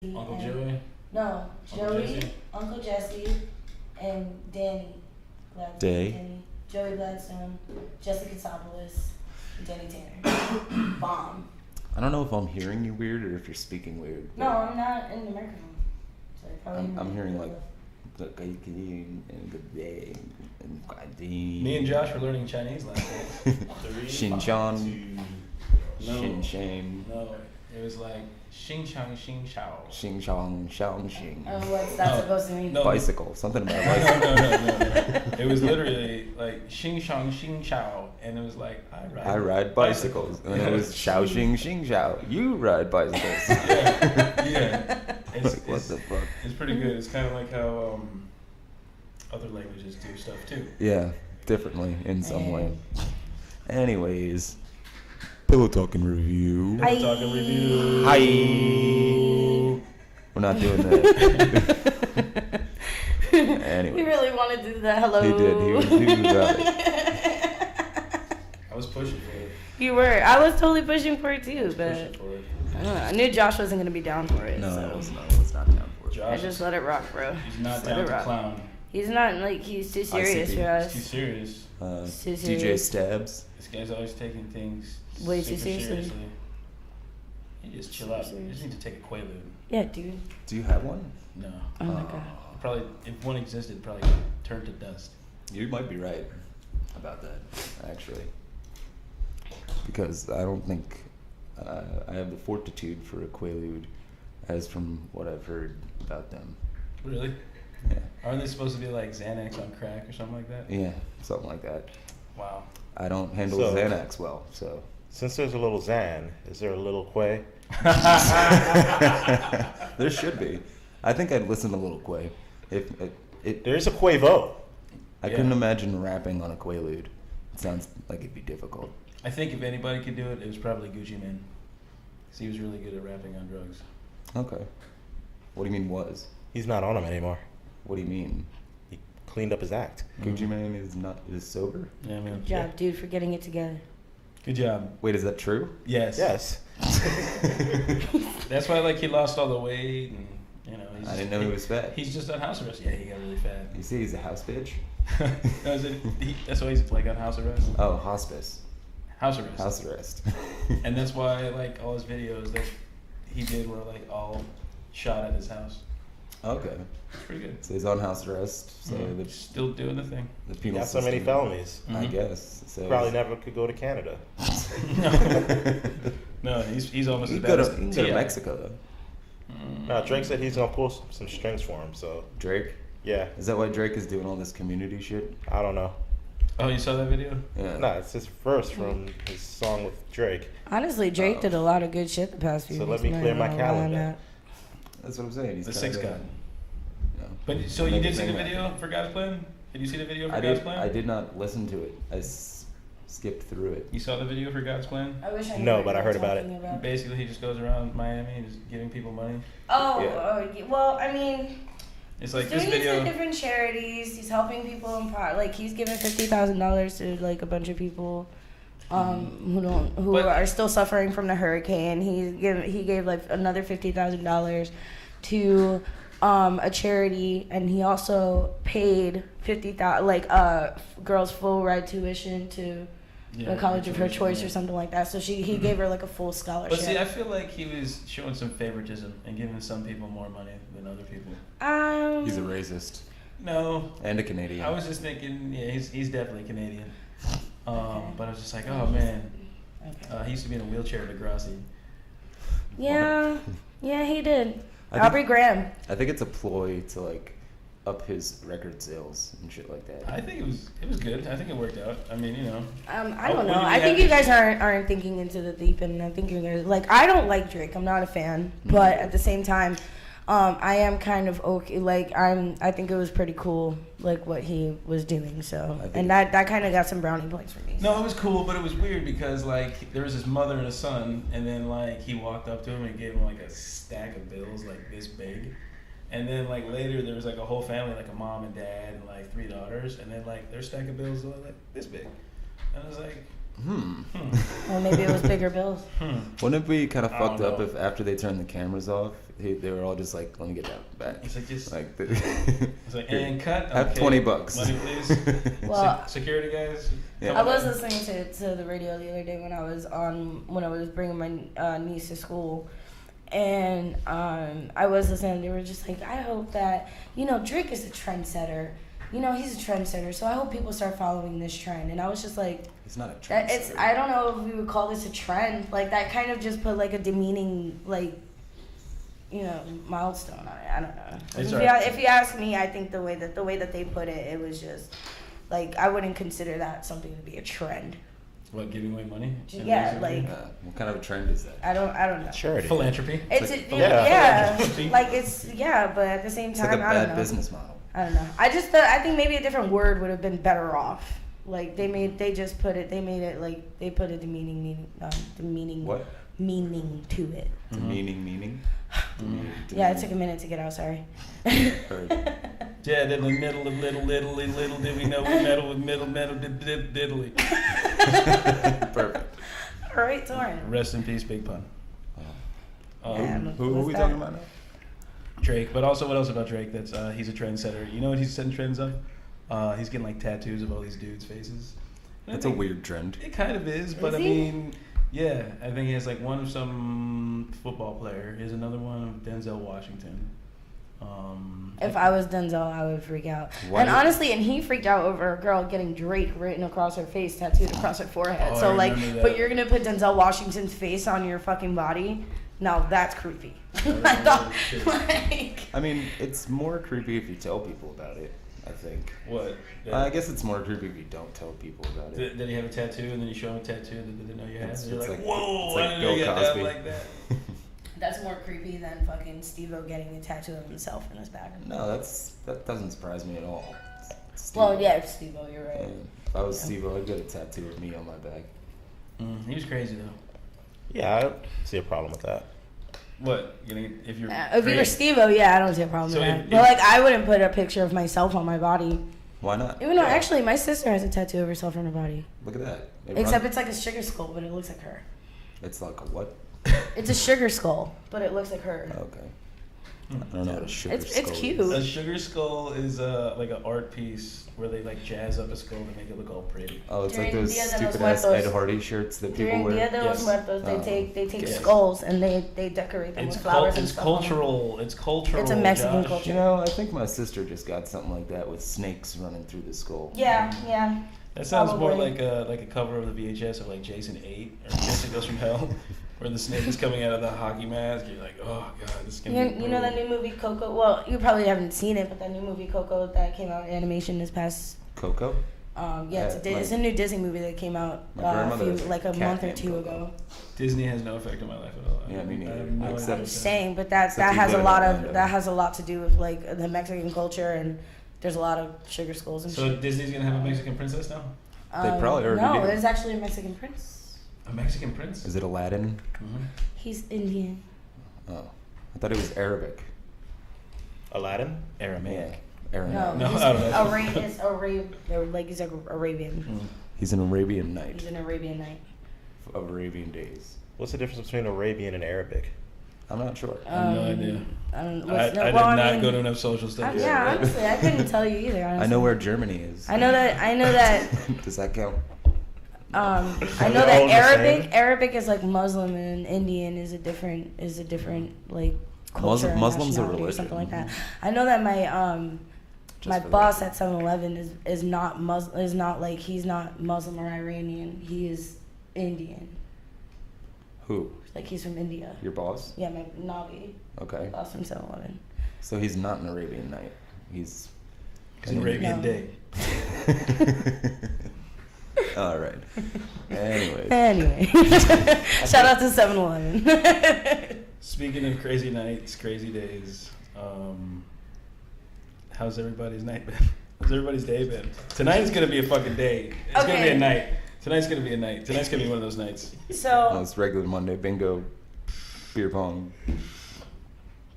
Uncle and, Joey? No, Uncle Joey, Jesse? Uncle Jesse, and Danny Gladstone. Day. Danny, Joey Gladstone, Jesse Katsopoulos, Danny Tanner. Bomb. I don't know if I'm hearing you weird or if you're speaking weird. No, I'm not in the microphone. So you're probably I'm hearing like and good day and Me and Josh were learning Chinese last night. Xinjiang, No. Xinjiang, No, it was like Xing Chang Xing Chao. Xinjiang, Shaoxing. what's that No, supposed to mean? no. Bicycle, something about No, bicycle. no. It was literally like Xing Shang Xing Chao, and it was like I ride bicycles. And then it was Shaoxing, Xing Xiao. You ride bicycles. Yeah. It's, Like, what the fuck? It's pretty good. It's kind of like how other languages do stuff too. Yeah, differently in some way. Anyways, PillowTalk In review. Hi. Talking review. Hi. We're not doing that. Anyways. We really wanted to do that. Hello. He did. He was about it. I was pushing for it. You were. I was totally pushing for it too, but Pushing for it. I don't know. I knew Josh wasn't gonna be down for it. No, so. I was not down for it. Josh, I just let it rock, bro. he's not Just let down it to rock. clown. He's not like he's too serious ICP. for us. He's too serious. Too DJ serious. Stabs. This guy's always taking things Way too super seriously. You just chill out. Super You just need to take a Quaalude. Yeah, dude. Do you have one? No. Oh my god. Probably, if one existed, probably turned to dust. You might be right about that, actually. Because I don't think I have the fortitude for a Quaalude, as from what I've heard about them. Really? Yeah, Aren't they supposed to be like Xanax on crack or something like that? yeah, something like that. Wow. I don't handle So- Xanax well, so. Since there's a little Xan, is there a little Quay? There should be. I think I'd listen to Lil Quay. If it, There is a Quavo. I Yeah. couldn't imagine rapping on a Quaalude. It sounds like it'd be difficult. I think if anybody could do it, it was probably Gucci Mane. Because he was really good at rapping on drugs. Okay. What do you mean was? He's not on him anymore. What do you mean? He cleaned up his act. Gucci Mane is sober? Yeah, man. Good job, dude, for getting it together. Good job. Wait, is that true? Yes. Yes. That's why, like, he lost all the weight and, you know. He's I didn't know he was fat. He's just on house arrest. Yeah, he got really fat. You see, he's a house bitch. That's why he's, like, on house arrest. Oh, hospice. House arrest. House arrest. And that's why, like, all his videos that he did were, like, all shot at his house. Okay. It's pretty good. So he's on house arrest. So Mhm. the, Still doing the thing. the He penal got so many system, felonies. I Mhm. guess. So Probably never could go to Canada. No, he's almost He as can bad go as to, he can go to T.I. Mexico though. No, Drake said he's gonna pull some strings for him. So Drake. yeah, Is that why Drake is doing all this community shit? I don't know. Oh, you saw that video? Yeah. No, it's his verse from his song with Drake. Honestly, Drake did a lot of good shit the past few So weeks. let me I'm not clear my gonna lie on calendar. that. That's what I'm saying. He's The trying Six to, God. you know, But so you make did his see the name video happen. for God's Plan? Did you see the video for I God's did. Plan? I did not listen to it. I skipped through it. You saw the video for God's Plan? I wish I knew No, what but you I were heard about it. talking about. Basically, he just goes around Miami just giving people money. Oh, Yeah. well, I mean, It's like he's this doing it to video. different charities. He's helping people in like he's giving $50,000 to like a bunch of people who But- are still suffering from the hurricane. He gave like another $50,000 to a charity, and he also paid 50,000 girls full ride tuition to Yeah, the college of her tuition, choice yeah. or something like that. So he gave her like a full scholarship. But see, I feel like he was showing some favoritism and giving some people more money than other people. He's a racist No, and a Canadian. I was just thinking, yeah, he's definitely Canadian. Okay. But I was just like, oh man, Okay. he used to be in a wheelchair at Degrassi. Yeah, he did. I think- Aubrey Graham. I think it's a ploy to like up his record sales and shit like that. I think it was good. I think it worked out. I mean, you know. I Oh, don't what know. do we I think have you to guys say? aren't thinking into the deep end. I think you guys like. I don't like Drake. I'm not a fan, but at the same time, I am kind of okay. Like I think it was pretty cool, like what he was doing. So I think and that kind of got some brownie points for me. No, it was cool, but it was weird because like there was his mother and a son, and then like he walked up to him and gave him like a stack of bills like this big, and then like later there was like a whole family, like a mom and dad and like 3 daughters, and then like their stack of bills were like this big, and I was like, Or maybe it was bigger bills. Wouldn't it be kind of I fucked don't up know. if after they turned the cameras off, they were all just like, let me get that back. It's like just Like, it's like and cut. have Okay. $20. Money, please. Well, Security guys. Yeah. I was listening to the radio the other day when I was bringing my niece to school, and I was listening. They were just like, I hope that Drake is a trendsetter. He's a trendsetter, so I hope people start following this trend. And I was just like, It's not a that trend. I don't know if we would call this a trend. Like that kind of just put like a demeaning milestone on it. I don't know. If you ask me, I think the way that they put it, it was just like I wouldn't consider that something to be a trend. What, giving away money? Yeah, like What kind of a trend is that? I don't know. Charity. Philanthropy. It's like- but at the same time, It's like a I don't bad know. business model. I don't know. I think maybe a different word would have been better off. Like they put a demeaning What? meaning to it. Meaning? Yeah, it took a minute to get out. Sorry. Heard. Yeah, in the middle of little did we know we meddle with middle diddly. Perfect. All right, Torrin. Rest in peace, Big Pun. Yeah, Who are what's we that? talking about now? Drake, but also what else about Drake? That's he's a trendsetter. You know what he's setting trends on? He's getting like tattoos of all these dudes' faces. And I That's a think weird trend. It kind of is, but Is I he? mean, yeah, I think he has like one of some football player. Here's another one of Denzel Washington. If I was Denzel, I would freak out. Why And did- honestly, and he freaked out over a girl getting Drake written across her face, tattooed across her forehead. Oh, So I like, remember but that. you're gonna put Denzel Washington's face on your fucking body? No, that's creepy. I remember thought, shit. like, I mean, it's more creepy if you tell people about it, I think. What? I guess it's more creepy if you don't tell people about it. Did he have a tattoo and then you show him a tattoo that they didn't know you had? It's- You're it's like, like- whoa, it's like I didn't Bill know you had Cosby. that like that. that's more creepy than fucking Steve-O getting a tattoo of himself in his back. No, that doesn't surprise me at all. Well, yeah, it's Steve-O, you're right. If I was Steve, I'd get a tattoo of me on my back. He was crazy though. Yeah, I don't see a problem with that. What? If you're If you were creative- Steve-O, yeah, I don't see a problem So with that. if- But like, I wouldn't put a picture of myself on my body. Why not? Even though, actually, my sister has a tattoo of herself on her body. Look at that. Except it's like a sugar skull, but it looks like her. It's like a what? It's a sugar skull, but it looks like her. Okay. I don't know what a sugar It's skull cute. is. A sugar skull is like an art piece where they like jazz up a skull to make it look all pretty. Oh, it's like During those Dia de los stupid ass Muertos. Ed Hardy shirts that people During wear. Dia de los Yes. Muertos, Oh, they take yes. skulls and they decorate them It's with flowers and it's stuff. on them. cultural. It's cultural. It's a Mexican Josh. culture. You know, I think my sister just got something like that with snakes running through the skull. Yeah. That sounds more Probably. like a cover of the VHS of like Jason 8 or Jason Goes from Hell, where the snake is coming out of the hockey mask. You're like, oh god, this is gonna be You know that new movie Coco? Well, you probably haven't seen it, but that new movie Coco that came out in animation this past. Coco? It's a new Disney movie that came out My grandmother has a like a cat month or named two Coco. ago. Disney has no effect on my life at all. Yeah, me neither. I have no Except- idea. I'm just saying, but that Except you has a live in lot of Orlando. that has a lot to do with like the Mexican culture, and there's a lot of sugar skulls and So shit. Disney's gonna have a Mexican princess now? They probably already no, do. there's actually a Mexican prince. A Mexican prince? Is it Aladdin? Mhm. He's Indian. Oh. I thought it was Arabic. Aladdin? Aramaic. Aramaic. No, No, he's I don't know. he's like Arabian. Mm. He's an Arabian Knight He's an Arabian knight. of Arabian days. What's the difference between Arabian and Arabic? I'm not sure. I have no idea. I don't. I did not go to enough social studies. Yeah, honestly, I couldn't tell you either. Honestly. I know where Germany is. I know that. Does that count? I Are know they that all the same? Arabic is like Muslim, and Indian is a different like culture. and Muslim's a nationality or something like religion. that. I know that my Just my for the boss record. at 7-Eleven is not Muslim. Is not like he's not Muslim or Iranian. He is Indian. Who? Like he's from India. Your boss? Yeah, my Navi. Okay. Boss from 7-Eleven. So he's not an Arabian Knight. He's It's an Arabian No. day. All right. Anyways. Anyway, shout out to 7-Eleven. Speaking of crazy nights, crazy days, how's everybody's night been? How's everybody's day been? Tonight's gonna be a fucking day. It's gonna be Okay. a night. Tonight's gonna be a night. Tonight's gonna be one of those nights. Oh, So it's regular Monday. Bingo. Beer pong.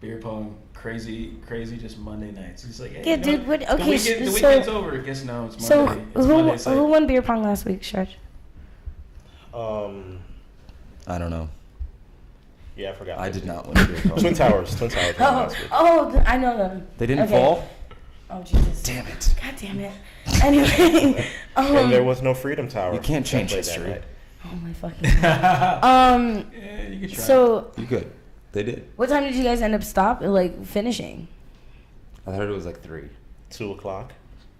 Beer pong, crazy, just Monday nights. It's like, hey, Yeah, you know, dude, what- the okay, weekend, the so- weekend's over. Guess no, it's so Monday. It's Monday. It's who like, won beer pong last week, Stretch? I don't know. Yeah, I forgot. I did not win a beer pong. Twin Towers won last week. I know them. They didn't Okay. fall? Oh, Jesus. Damn it. God damn it. Anyway. And there was no Freedom Tower. You can't change Played that history. night. Oh, my fucking God. Yeah, you can try. So, You could. They did. what time did you guys end up finishing? I heard it was like 3. 2 o'clock.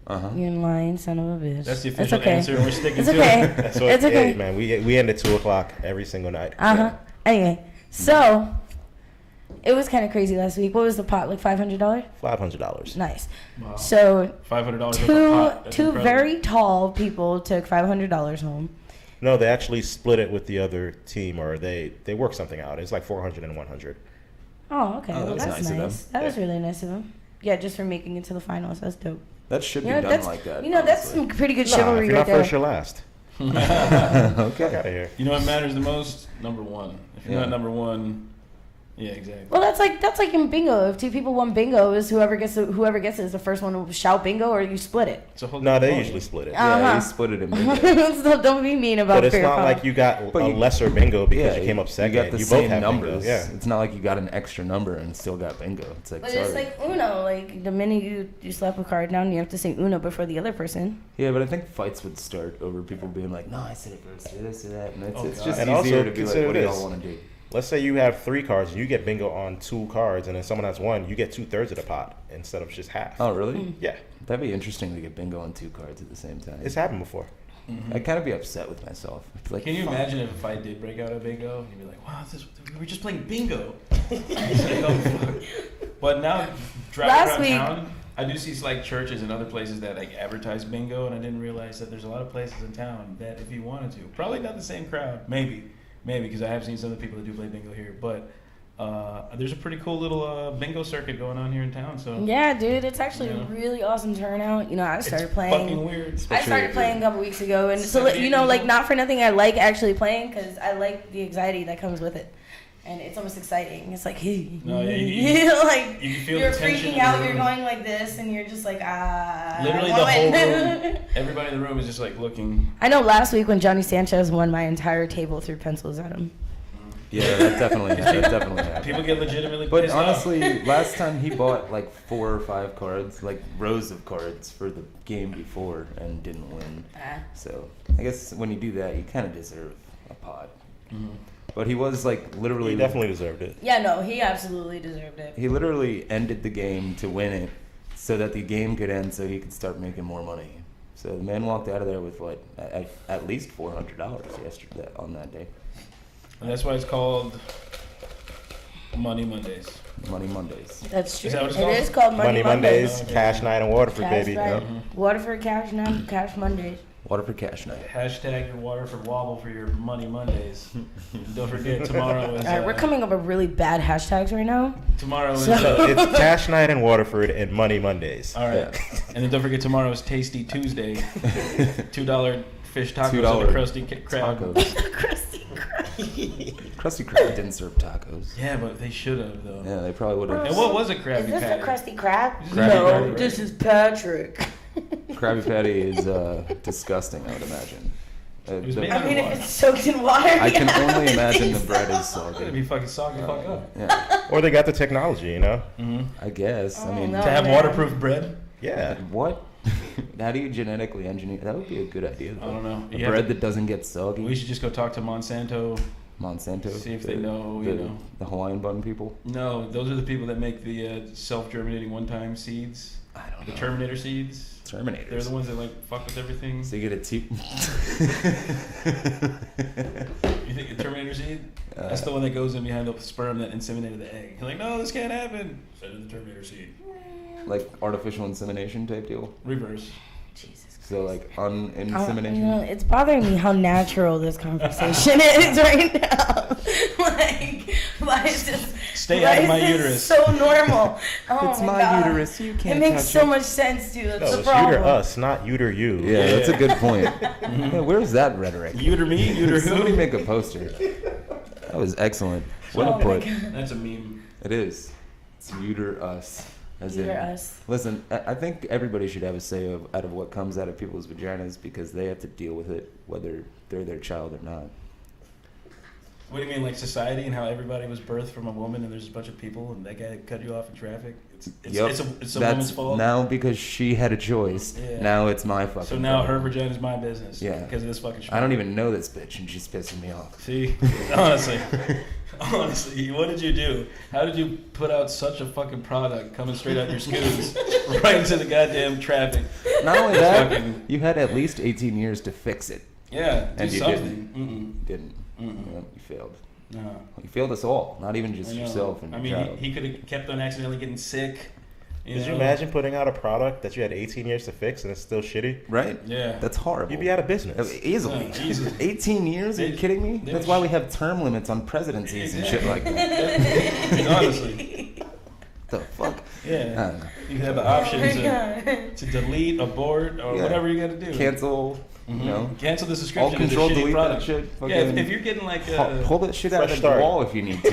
Uh-huh. You're in line, son of a bitch. That's the It's official okay. answer, and we're sticking It's to okay. it. That's what, It's okay. Yeah, man. We end at 2 o'clock every single night. Uh-huh. Anyway, so, it was kind of crazy last week. What was the pot? Like $500? $500. Nice. Wow. So, $500 worth of pot. That's two incredible. very tall people took $500 home. No, they actually split it with the other team, or they worked something out. It's like 400 and 100. Oh, okay. Oh, that well, was that's nice of them. That was really nice of them. Yeah, just for making it to the finals. That's dope. That should be You know, done that's like that. that's honestly. some pretty good Nah, if chivalry you're right not there. first, you're last. Fuck Okay. out of here. You know what matters the most? Number one. If you're Yeah. not number one, yeah, exactly. Well, that's like in bingo. If 2 people won bingo, is whoever gets it is the first one to shout bingo, or you split it. It's a whole No, they different usually ballgame. split it. Yeah, Uh-huh. you split it in bingo. So don't be mean about But it's beer not pong. like you got But a you- lesser bingo because Yeah, you came up second. You got the you same both have numbers. Bingo. Yeah. It's not like you got an extra number and still got bingo. It's like, But sorry. it's like Uno. Like the minute you slap a card down, you have to say Uno before the other person. Yeah, but I think fights would start over people being like, no, I said it first, say this or that. And it's, Oh, it's God. just And easier also to be like, consider what do this. y'all want to do? Let's say you have 3 cards and you get bingo on 2 cards, and then someone has 1, you get 2/3 of the pot instead of just half. Oh, really? Mm. Yeah, That'd be interesting to get bingo on 2 cards at the same time. it's happened before. I'd kind of be upset with myself. It's like, Can you fuck. imagine if a fight did break out of bingo? You'd be like, wow, we were just playing bingo. It's like, oh, fuck. But now, driving Last around week- town, I do see like churches and other places that like advertise bingo, and I didn't realize that there's a lot of places in town that if you wanted to, probably not the same crowd, maybe, because I have seen some of the people that do play bingo here, but there's a pretty cool little bingo circuit going on here in town. So Yeah, dude, it's actually Yeah. a really awesome turnout. You know, I it's started fucking playing. weird. I started playing a couple weeks ago, and so 78 you know, years like old. not for nothing, I like actually playing because I like the anxiety that comes with it, and it's almost exciting. It's like, No, yeah, you like you can feel you're the tension freaking in the out, you're room. going like this, and you're just like Literally I the wanna whole win. room, everybody in the room is just like looking. I know last week when Johnny Sanchez won, my entire table threw pencils at him. Yeah, that definitely happened. People get legitimately But pissed off. honestly, last time he bought like 4 or 5 cards, like rows of cards for the game before and didn't win. So I guess when you do that, you kind of deserve a pot. Mhm. But he was like literally, He definitely deserved it. Yeah, no, he absolutely deserved it. he literally ended the game to win it so that the game could end so he could start making more money. So the man walked out of there with what, at least $400 yesterday on that day. And that's why it's called Money Mondays. Money Mondays. That's true. Is that what it's It called? is called Money Mondays, Okay. Cash Night in Waterford, Cash baby. Night. Yep. Waterford Cash Night, Cash Mondays. Water for cash night. Hashtag your Waterford Wobble for your Money Mondays. Don't forget tomorrow is. All right, we're coming up with really bad hashtags right now. Tomorrow is. So- It's Cash Night in Waterford and Money Mondays. All right, Yeah. and then don't forget tomorrow is Tasty Tuesday. $2 fish tacos $2 and a crusty crab. Tacos. Crusty crab. Krusty Krab didn't serve tacos. Yeah, but they should have though. Yeah, they probably would have. And what was a Krabby Is this Patty? a Krusty Krab? This is Krabby No, Patty, right? this is Patrick. Krabby Patty is disgusting, I would imagine. It was The- made I out mean, of if water. it's soaked in water, I can yeah, only I imagine think the bread so. is soggy. It'd be fucking soggy fuck up. Yeah, Or they got the technology, you know? I guess. I mean, no. To have man. waterproof bread? Yeah. what? How do you genetically engineer? That would be a good idea. I don't know. A You have bread to- that doesn't get soggy. We should just go talk to Monsanto. Monsanto. See if they know, you know. The Hawaiian bun people. No, those are the people that make the self-germinating one-time seeds. I don't The know. Terminator seeds. Terminators. They're the ones that like fuck with everything. So you get a teeth. You think the Terminator seed? That's the one that goes in behind the sperm that inseminated the egg. You're like, no, this can't happen. Send in the Terminator seed. Like artificial insemination type deal. Reverse. Jesus. So like You uninsemination. know, it's bothering me how natural this conversation is right now. Like, why is this? Stay why out of is my this uterus. So normal. Oh It's my my God. uterus. You can't It makes touch so it. much sense, dude. That's No, the it's problem. uter us, not uter you. Yeah, that's a good point. Yeah, where's that rhetoric? Uter me, uter Somebody who? make a poster. That was excellent. Oh Well my put. God. That's a meme. It is. It's uter us. As You in, or us. listen, I think everybody should have a say out of what comes out of people's vaginas because they have to deal with it, whether they're their child or not. What do you mean, like society and how everybody was birthed from a woman and there's a bunch of people and that guy cut you off in traffic? It's a woman's fault. Now because she had a choice. Yeah. Now it's my fucking. So now her problem. vagina's my business. Yeah. Because of this fucking. I don't even know this bitch and she's pissing me off. See, honestly, what did you do? How did you put out such a fucking product coming straight out your scoots right into the goddamn traffic? Not only that, Fucking- you had at least 18 years to fix it. Yeah, do And you something. Didn't. Mm-mm. You failed. No. You failed us all, not even just I know. yourself and I your mean, child. he could have kept on accidentally getting sick. Did you imagine putting out a product that you had 18 years to fix and it's still shitty? Right? Yeah. That's horrible. You'd be out of business. Easily. Yeah, Jesus. 18 years? Are you They- kidding me? they That's were why we have term limits on presidencies and shit like that. Honestly. The fuck? Yeah. You have the option Oh my to delete, abort, or Yeah. whatever you got to do. Cancel, you know. Cancel the All subscription to control the shitty delete product. that shit. Yeah, if Fucking you're getting like pull that shit out of Fresh the start. wall if you need to.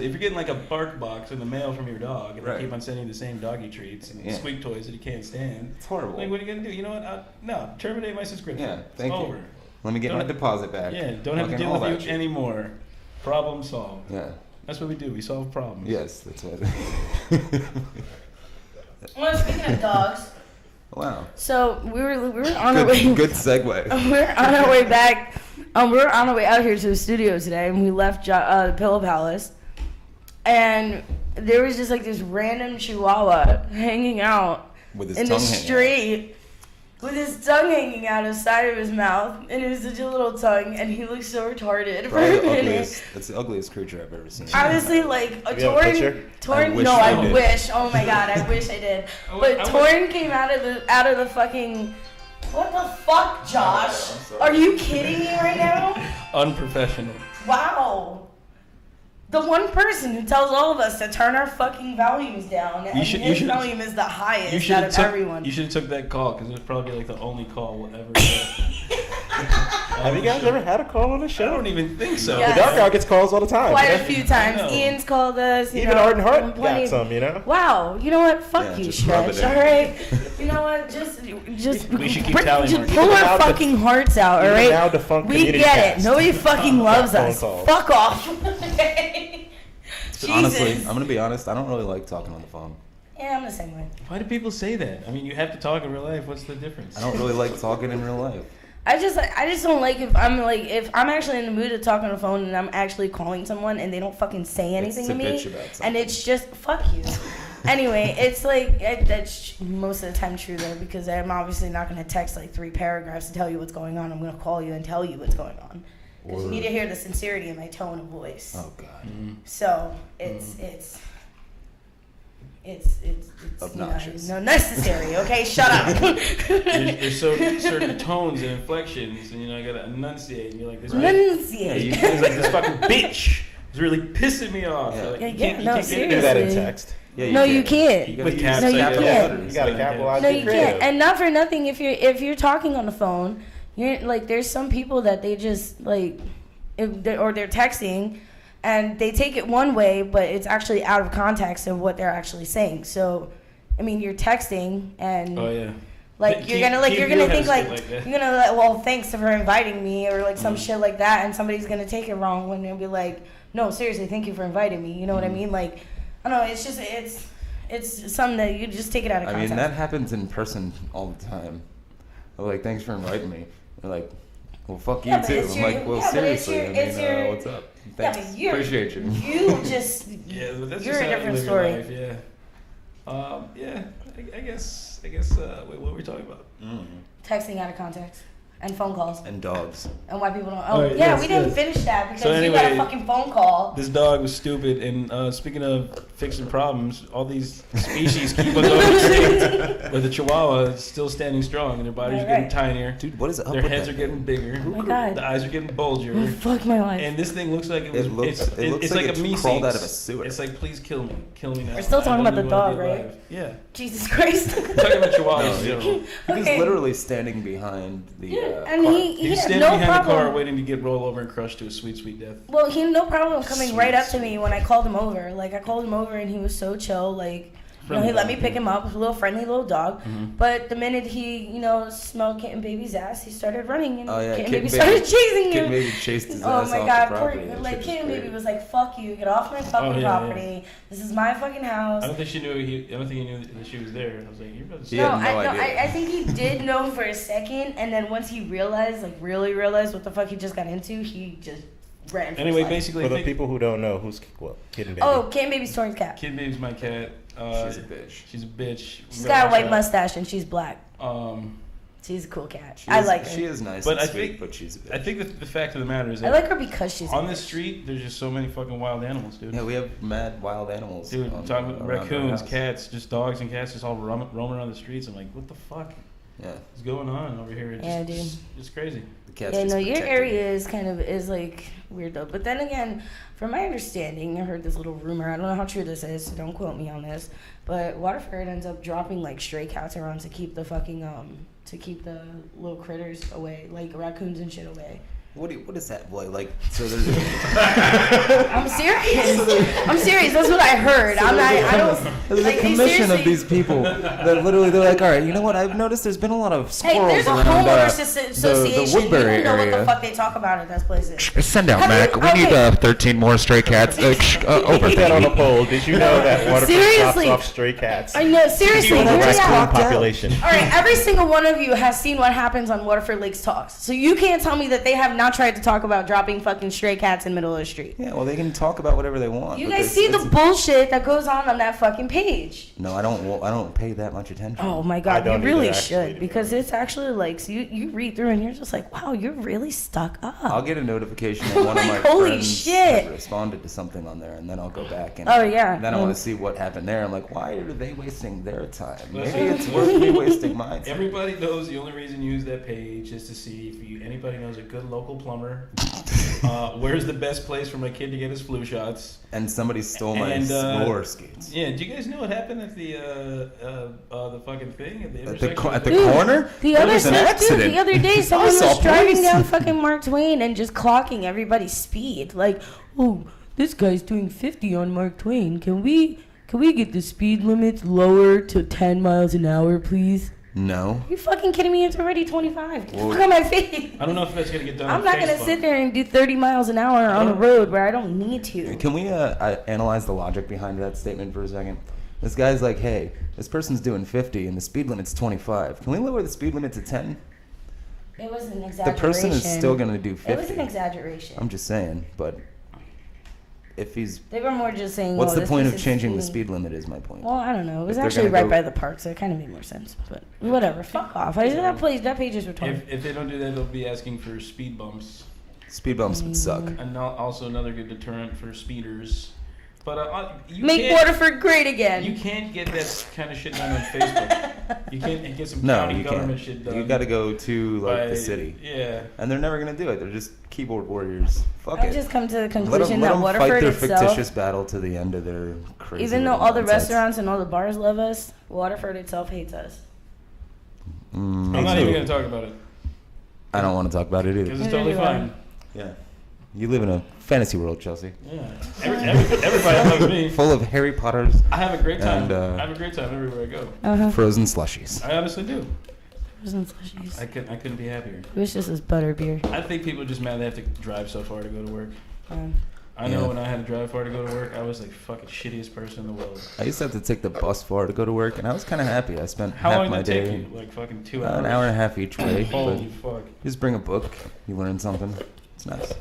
if you're getting like a bark box in the mail from your dog, and Right. they keep on sending you the same doggy treats and Yeah. squeak toys that you can't stand, It's horrible. like what are you gonna do? You know what? No, terminate my subscription. Yeah, It's thank you. over. Let me get Don't- my deposit back. Yeah, don't have to Fucking deal all that with you shit. anymore. Problem solved. Yeah. That's what we do. We solve problems. Yes, that's what. Well, speaking of dogs, Wow. so we were on our way. Good segue. We were on our way back. We were on our way out here to the studio today, and we left the Pillow Palace, and there was just like this random Chihuahua hanging out With his in tongue the hanging out. street with his tongue hanging out of the side of his mouth, and it was such a little tongue, and he looked so retarded for Probably a the minute. ugliest. That's the ugliest creature I've ever seen. Honestly, like a You have a picture? Torn. I wish No, you I did. wish. Oh my god, I wish I did. I But would- Torn came out of the fucking. What the fuck, Josh? sorry. Are you kidding me right now? Unprofessional. Wow. The one person who tells all of us to turn our fucking volumes down, and should- you his should- volume is the highest You should out have of took. everyone. You should have took that call because it'd probably be like the only call we'll ever get. Have you guys ever had a call on the I show? don't even think so. Yeah. The Dark Guy gets calls all the time. Quite you a know? few times. I know. Ian's called us. You Even know, Arden Hart plenty- got some, you know? Wow, you know what? Fuck Yeah, you, just rub it Stretch. in. All right, you know what? Just We should keep tally just marking. pull Even our now the- fucking hearts out. All even right, now defunct we community get it. cast. Nobody fucking loves phone us. calls. Fuck off. Okay? Honestly, Jesus. I'm gonna be honest. I don't really like talking on the phone. Yeah, I'm the same way. Why do people say that? I mean, you have to talk in real life. What's the difference? I don't really like talking in real life. I just don't like if I'm actually in the mood to talk on the phone and I'm actually calling someone and they don't fucking say anything to to me, bitch about something. and it's just fuck you. Anyway, it's like that's most of the time true though, because I'm obviously not going to text like 3 paragraphs to tell you what's going on. I'm going to call you and tell you what's going on, because you need to hear the sincerity in my tone of voice. Oh God. So it's Obnoxious. No, necessary. Okay, shut up. There's certain tones and inflections, and you know, I gotta enunciate. And you're like, this Enunciate. Yeah, it's like this fucking bitch is really pissing me off. Yeah. Like, Yeah, you yeah, can't, no, you can't Do get that in Seriously. text. Yeah, No, you can't. You gotta With use caps, No, you capital can't. letters. You gotta Yeah. capitalize. No, be you creative. can't. And not for nothing, if you're talking on the phone, you're like, there's some people that they just like, or they're texting, and they take it one way, but it's actually out of context of what they're actually saying. So, I mean, you're texting, and Oh yeah. like Keep- you're gonna keep you're your gonna head think like straight like that. you're gonna like, well, thanks for inviting me, or like some shit like that, and somebody's gonna take it wrong when they'll be like, no, seriously, thank you for inviting me. You know what I mean? Like, I don't know. It's just it's something that you just take it out of I context. mean, that happens in person all the time. They're like, thanks for inviting me. They're like, well, fuck you Yeah, but too. it's I'm your- like, well, yeah, but it's seriously, your- it's your- what's up? Yeah, Thanks. but you're- Appreciate you. You just Yeah, but that's You're just a how different you live story. your life, yeah. I guess. Wait, what were we talking about? texting out of context and phone calls And dogs. and why people don't. Oh, Oh, yeah, yes, we didn't yes. finish that because So you got a anyway, fucking phone call. This dog was stupid, and speaking of fixing problems, all these species keep on going extinct, but the Chihuahua is still standing strong, and their bodies are getting Right. tinier. Dude, what is up Their with heads that are getting bigger. Oh my God. The eyes are getting Oh, bulgier. fuck my life. And this thing looks like it was. It looks it's like like it a me crawled seats. out of a sewer. It's like, please kill me now. We're still talking I about the don't even wanna dog, be right? alive. Yeah. Jesus Christ. I'm talking about Chihuahuas. No, in general. He was Okay. literally standing behind the Yeah. he He's had standing no behind problem. the car waiting to get rolled over and crushed to a sweet, sweet death. Well, he had no problem coming Sweet, right up to me when I called him over. Like, I called him over and he was so chill. Like, he let me pick him up. It was a little friendly little dog. Mm-hmm. But the minute he, smelled Kitten Baby's ass, he started running and Kitten Kitten Baby started chasing him. Kitten Baby chased his Oh ass my off God! the property. That Like shit Kitten was Baby great. was like, "Fuck you! Get off my fucking property! This is my fucking house." I don't think he knew that she was there. I was like, "You're about to." He had no idea. I think he did know for a second, and then once he realized, like really realized what the fuck he just got into, he just ran. Anyway, basically, For the people who don't know, who's Kitten Baby? Oh, Kitten Baby's Tori's cat. Kid Baby's my cat. She's a bitch. She's a bitch. She's got a white mustache and she's black. Um, She's a cool cat. I like her. She is nice, But and I sweet, think- but she's a bitch. I think the fact of the matter is I that like her because she's on a this bitch. street, there's just so many fucking wild animals, dude. Yeah, we have mad wild animals. Dude, I'm talking about around our raccoons, house. cats, just dogs and cats just all roaming around the streets. I'm like, what the fuck Yeah, is going on over here? It's Yeah, just, it's crazy. the cats. Yeah, just no, your protect area is like weird though. But then again, from my understanding, I heard this little rumor. I don't know how true this is, so don't quote me on this. But Waterford ends up dropping like stray cats around to keep the fucking to keep the little critters away, like raccoons and shit away. What is that, boy? Like, so there's. I'm serious. I'm serious. That's what I heard. I'm not. I don't. There's Like, a they commission of seriously- these people that literally they're like, all right, you know what? I've noticed there's been a lot of Hey, squirrels there's a around homeowners the association. Woodbury You don't know what area. the fuck they talk about at those places. Send out, Have Mac. you- We need okay. 13 more stray cats. Over. Put that on a poll. Did you know that Waterford Seriously. chops off stray cats? I know. Seriously, Equal hear the me raccoon out. population. All right, every single one of you has seen what happens on Waterford Lakes Talks. So you can't tell me that they have not tried to talk about dropping fucking stray cats in the middle of the street. Yeah, well, they can talk about whatever they want. You but guys it's- see the it's- bullshit that goes on that fucking page. No, I don't. I don't pay that much attention. Oh my I god, you don't really either, actually, to should be because honest. it's actually like so you read through and you're just like, wow, you're really stuck up. I'll get a notification that one of my Like, holy friends shit. had responded to something on there, and then I'll go back and Oh, yeah. then I want to see what happened there. I'm like, why are they wasting their time? Maybe it's worth me wasting my time. Everybody knows the only reason you use that page is to see if anybody knows a good local plumber. Where's the best place for my kid to get his flu shots? And somebody stole my And, roller skates. Yeah, do you guys know what happened at the fucking thing at the At intersection? the Dude, corner? The There other was an dude, accident. the other day, someone saw was driving police. down fucking Mark Twain and just clocking everybody's speed. Like, oh, this guy's doing 50 on Mark Twain. Can we get the speed limits lower to 10 miles an hour, please? No. You fucking kidding me? It's already 25. Get the Well- fuck on my face. I don't know if that's gonna get done. I'm on not gonna Facebook. sit there and do 30 miles an hour on a road where I don't need to. Can we analyze the logic behind that statement for a second? This guy's like, hey, this person's doing 50 and the speed limit's 25. Can we lower the speed limit to 10? It was an The exaggeration. person is still going to do 50. It was an exaggeration. I'm just saying, but if he's... They were more just saying. What's oh, the this point of person's changing the speeding. speed limit is my point. Well, I don't know. It was If they're actually gonna right go- by the park, so it kind of made more sense. But whatever. Fuck off. That page is retarded. If they don't do that, they'll be asking for speed bumps, Speed bumps would suck. and also another good deterrent for speeders. But you Make can't, Waterford great again. You can't get that kind of shit done on Facebook. You can't get some No, county you government can't. shit done. You got to go to like by- the city, Yeah. and they're never going to do it. They're just keyboard warriors. Fuck I've it. just come to the Let conclusion them that fight Waterford their itself, fictitious battle to the end of their crazy. even though little all the nonsense. restaurants and all the bars love us, Waterford itself hates us. I'm Me not too. even gonna talk about it I don't want to talk about it because either. it's totally Neither do I. fine. Yeah. You live in a fantasy world, Chelsea, Yeah. Everybody loves me. full of Harry Potters, I have a great time. And, I have a great time everywhere I go. Uh-huh. frozen slushies. I honestly do. Frozen slushies. I couldn't be happier. Wish this was butterbeer. I think people are just mad they have to drive so far to go to work. Um, I know Yeah. when I had to drive far to go to work, I was like fucking shittiest person in the world. I used to have to take the bus far to go to work, and I was kind of happy. I spent How half long my did it day, take you? Like fucking 2 hours. an hour and a half each way. but Holy you fuck! just bring a book, you learn something. It's nice.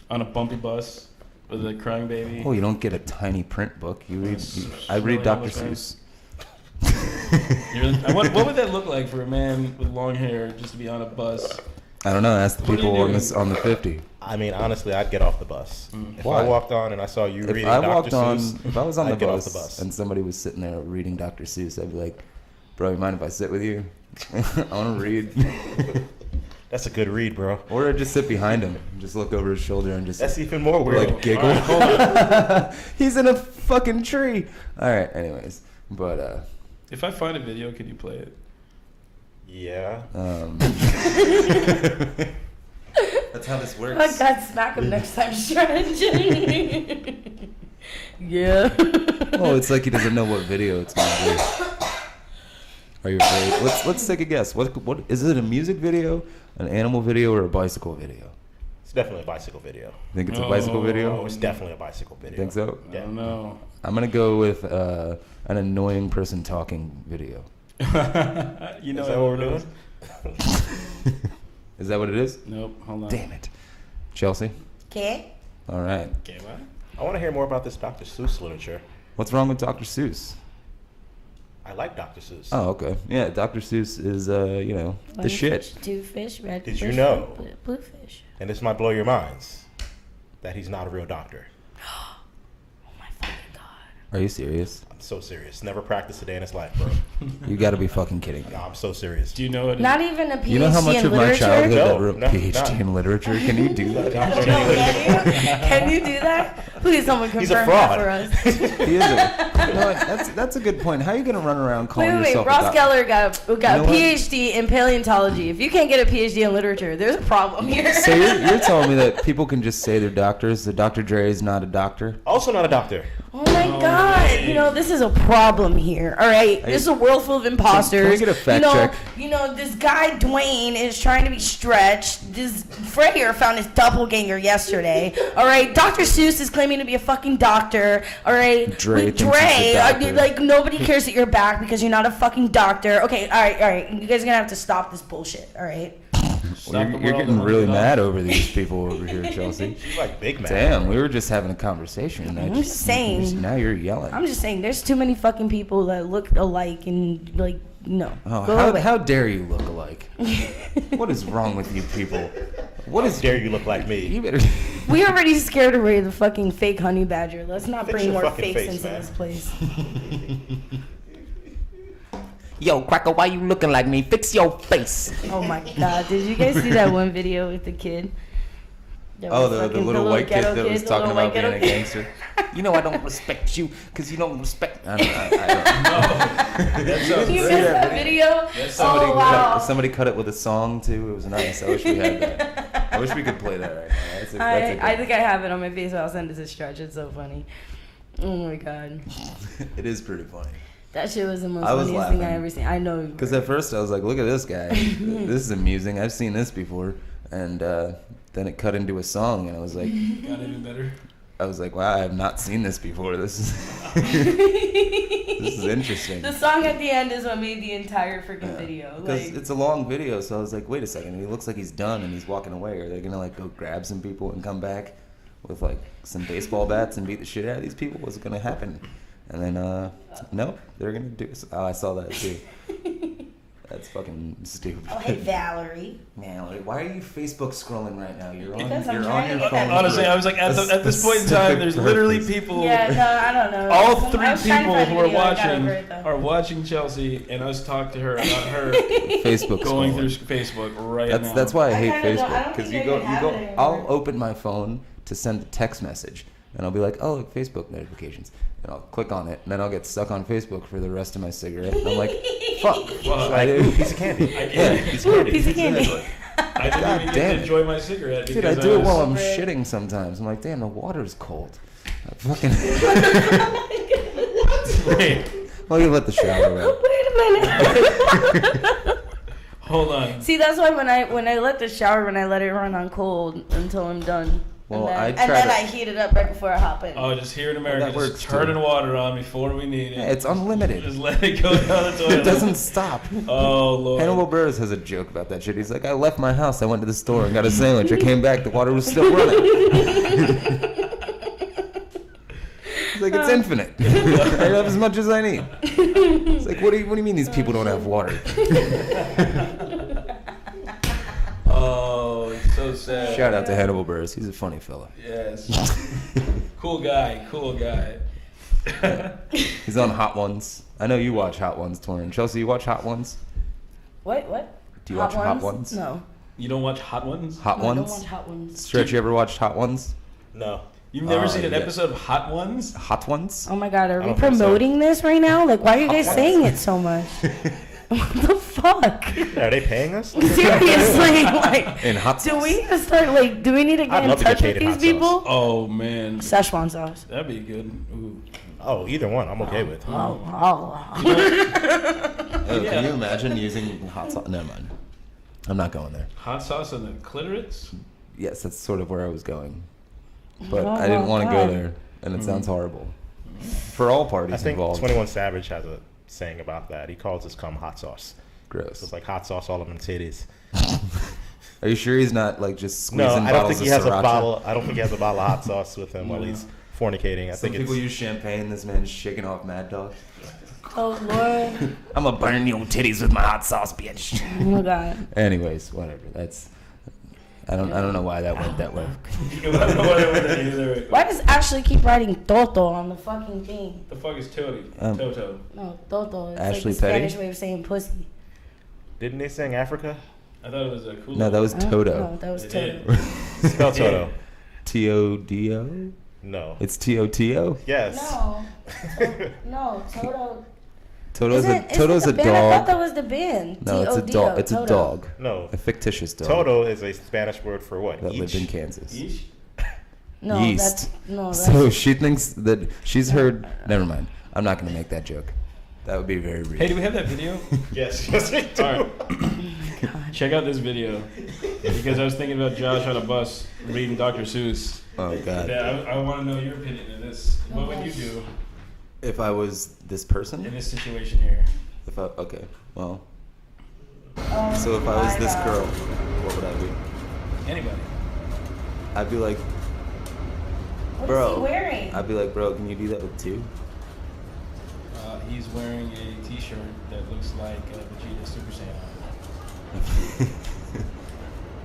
On a bumpy bus with a crying baby. Oh, you don't get a tiny print book. You read. That's I read really Dr. almost Seuss. What would that look like for a man with long hair just to be on a bus? I don't know. Ask the What are you people on doing? this on the 50. I mean, honestly, I'd get off the bus. If Why? I walked on and I saw you If reading I Dr. walked on, Seuss, if I was on the I'd get off bus, the bus. and somebody was sitting there reading Dr. Seuss, I'd be like, "Bro, you mind if I sit with you? I want to read." that's a good read, bro. Or I'd just sit behind him, and just look over his shoulder, and just That's even more weird. like giggle. All right, hold on. He's in a fucking tree. All right. Anyways, but If I find a video, could you play it? Yeah. That's how this works. Oh God, smack him next time, Stretch. Yeah. Oh, it's like he doesn't know what video it's gonna be. Are you afraid? Let's take a guess. What is it? A music video, an animal video, or a bicycle video? It's definitely a bicycle video. Think it's a bicycle video? Oh, it's definitely a bicycle video. Think so? I don't know. I'm gonna go with an annoying person talking video. You know Is that what we're doing? Is that what it is? Nope. Hold on. Damn it, Chelsea. Okay. All right. Okay, what? I want to hear more about this Dr. Seuss literature. What's wrong with Dr. Seuss? I like Dr. Seuss. Oh, okay. Yeah, Dr. Seuss is the One shit. Fish, two fish, red Did fish, you know? blue fish. And this might blow your minds that he's not a real doctor. Oh my fucking God. Are you serious? I'm so serious. Never practiced a day in his life, bro. You got to be fucking kidding me. No, I'm so serious. Do you know what? Not even a PhD You know how much in of my literature? childhood No, that wrote no, PhD no. in literature? Can you do that? No, can you? Can you do that? Please, someone confirm He's a that fraud. for us. He is that's a good point. How are you gonna run around calling Wait. yourself a Ross doctor? Geller got You a know what? PhD in paleontology. If you can't get a PhD in literature, there's a problem here. So you're telling me that people can just say they're doctors? That Dr. Dre is not a doctor? Also not a doctor. Oh my Oh, God! man. You know, this is a problem here. All right, this is a world full of imposters. Can we get a fact check? You know, this guy Dwayne is trying to be stretched. This Freyer found his doppelganger yesterday. All right, Dr. Seuss is claiming to be a fucking doctor. All right, Dre with thinks he's a Dre, doctor. like nobody cares that you're back because you're not a fucking doctor. Okay, all right. You guys are gonna have to stop this bullshit. All right. Well, you're getting really mad over these people over here, Chelsea. She's like big man. Damn, we were just having a conversation. And I'm just saying. Now you're yelling. I'm just saying, there's too many fucking people that look alike and like no. Oh, Go away. how dare you look alike? What is wrong with you people? What How is dare you look like me? You better. We already scared away the fucking fake honey badger. Let's not Fix bring your more fucking fakes face, into man. this place. Yo, Cracker, why you looking like me? Fix your face. Oh my God! Did you guys see that one video with the kid? That Oh, was the fucking- little white kid ghetto that was the talking little about white being a ghetto kid. gangster. You know I don't respect you because you don't respect. I don't. That You sounds missed great. that video? Somebody, Oh wow! somebody cut it with a song too. It was nice. I wish we had that. I wish we could play that right now. That's a I think I have it on my face. I'll send it to Stretch. It's so funny. Oh my God, It is pretty funny. that shit was the most I was funniest thing I laughing. ever seen. I know. Because at first I was like, look at this guy. This is amusing. I've seen this before. And then it cut into a song, and I was like, Got even better. I was like, wow, I have not seen this before. This is this is interesting. The song at the end is what made the entire freaking video. Because Like, it's a long video, so I was like, wait a second. He looks like he's done, and he's walking away. Are they gonna like go grab some people and come back with like some baseball bats and beat the shit out of these people? What's gonna happen? And then nope, they're gonna do. Oh, I saw that too. That's fucking stupid. oh hey Valerie. Man, why are you Facebook scrolling right now? You're on. Because I'm You're on trying your to get phone. that Honestly, I was like, at this point in time, there's literally people. Yeah, no, I don't know. All I three was trying to people find a who are video, I got watching over it, though. are watching Chelsea, and us talk to her about her Facebook going scrolling. through Facebook right now. That's why I hate kinda don't- I Facebook don't because think you I go can have it anymore. I'll open my phone to send a text message and I'll be like, oh, look, Facebook notifications, and I'll click on it and then I'll get stuck on Facebook for the rest of my cigarette. And I'm like, fuck. Well, I Ooh, do. piece of candy. Yeah. Ooh, piece of candy. I didn't even get damn to it. enjoy my cigarette Dude, because I do it was- while I'm shitting sometimes. I'm like, damn, the water's cold. I fucking. Wait, Well, you let the shower out. Wait a minute. hold on. See, that's why when I let the shower, when I let it run on cold until I'm done. Well, and I then, try to- I heat it up right before I hop in. Oh, just here in America, that just works, turning too. water on before we need it. Yeah, it's unlimited. Just let it go down the toilet. It doesn't stop. Oh Lord. Hannibal Buress has a joke about that shit. He's like, I left my house, I went to the store and got a sandwich. I came back, the water was still running. He's like, it's infinite. I have as much as I need. It's like, what do you mean these people don't have water? Oh, it's so sad. Shout out to Hannibal Buress. He's a funny fella. Yes. Cool guy. Cool guy. He's on Hot Ones. I know you watch Hot Ones, Torin. Chelsea, you watch Hot Ones? What? Do you watch Hot Ones? No. You don't watch Hot Ones? Hot No, I don't Ones? watch Hot Ones. Stretch, you ever watched Hot Ones? No. You've never Oh, seen an yeah. episode of Hot Ones? Hot Ones? Oh my God, are we don't think so. promoting this right now? Like, why are you guys saying it so much? What the fuck? fuck? Are they paying us? Seriously, like, In hot do sauce. we need to start like? Do we need to get I'd in love to get touch paid with in these hot sauce. people? Oh man, Szechuan sauce. that'd be good. Ooh. Oh, either one, I'm okay with. Oh. Can you imagine using hot sauce? Never mind. I'm not going there. Hot sauce on the clitoris? Yes, that's sort of where I was going, but Oh, I didn't want to go God. there, and it sounds horrible for all I parties think involved. 21 Savage has a saying about that. He calls his cum hot sauce. So Gross. it's like hot sauce all of them titties. Are you sure he's not like just squeezing No, I don't bottles think he of has a sriracha? bottle. I don't think he has a bottle of hot sauce with him while No. he's fornicating. I Some think people it's use champagne. This man's shaking off Mad Dog. Oh Lord. I'm gonna burn your titties with my hot sauce, bitch. Oh my God. Anyways, whatever. That's. I don't know why that went that way. Why does Ashley keep writing Toto on the fucking thing? The fuck is Tody? Toto. No, Toto. It's Ashley like the Petty? Spanish way of saying pussy. Didn't they sing Africa? I thought it was a cool. No, that was No, Toto. that was They Toto. Spell Toto. T-O-D-O? No. It's T-O-T-O? Yes. No, Toto. Toto's Isn't Toto's a the band? I thought that dog. was the band. No, it's a T-O-D-O, dog. It's a Toto. dog. No. A fictitious dog. Toto is a Spanish word for what? That lived in Each? Kansas. Yeesh. No, Yeast. that's So she thinks that she's heard. Never mind. I'm not going to make that joke. That would be very rude. Hey, do we have that video? Yes, yes, we do. All right. Check out this video because I was thinking about Josh on a bus reading Dr. Seuss. Oh God. Yeah, I want to know your opinion on this. What would you do If I was this in person, this situation here? okay, well, Oh so if I was my this God. girl, what would I do? Anybody? I'd be like, What bro. is he wearing? I'd be like, bro, can you do that with two? He's wearing a T-shirt that looks like Vegeta Super Saiyan.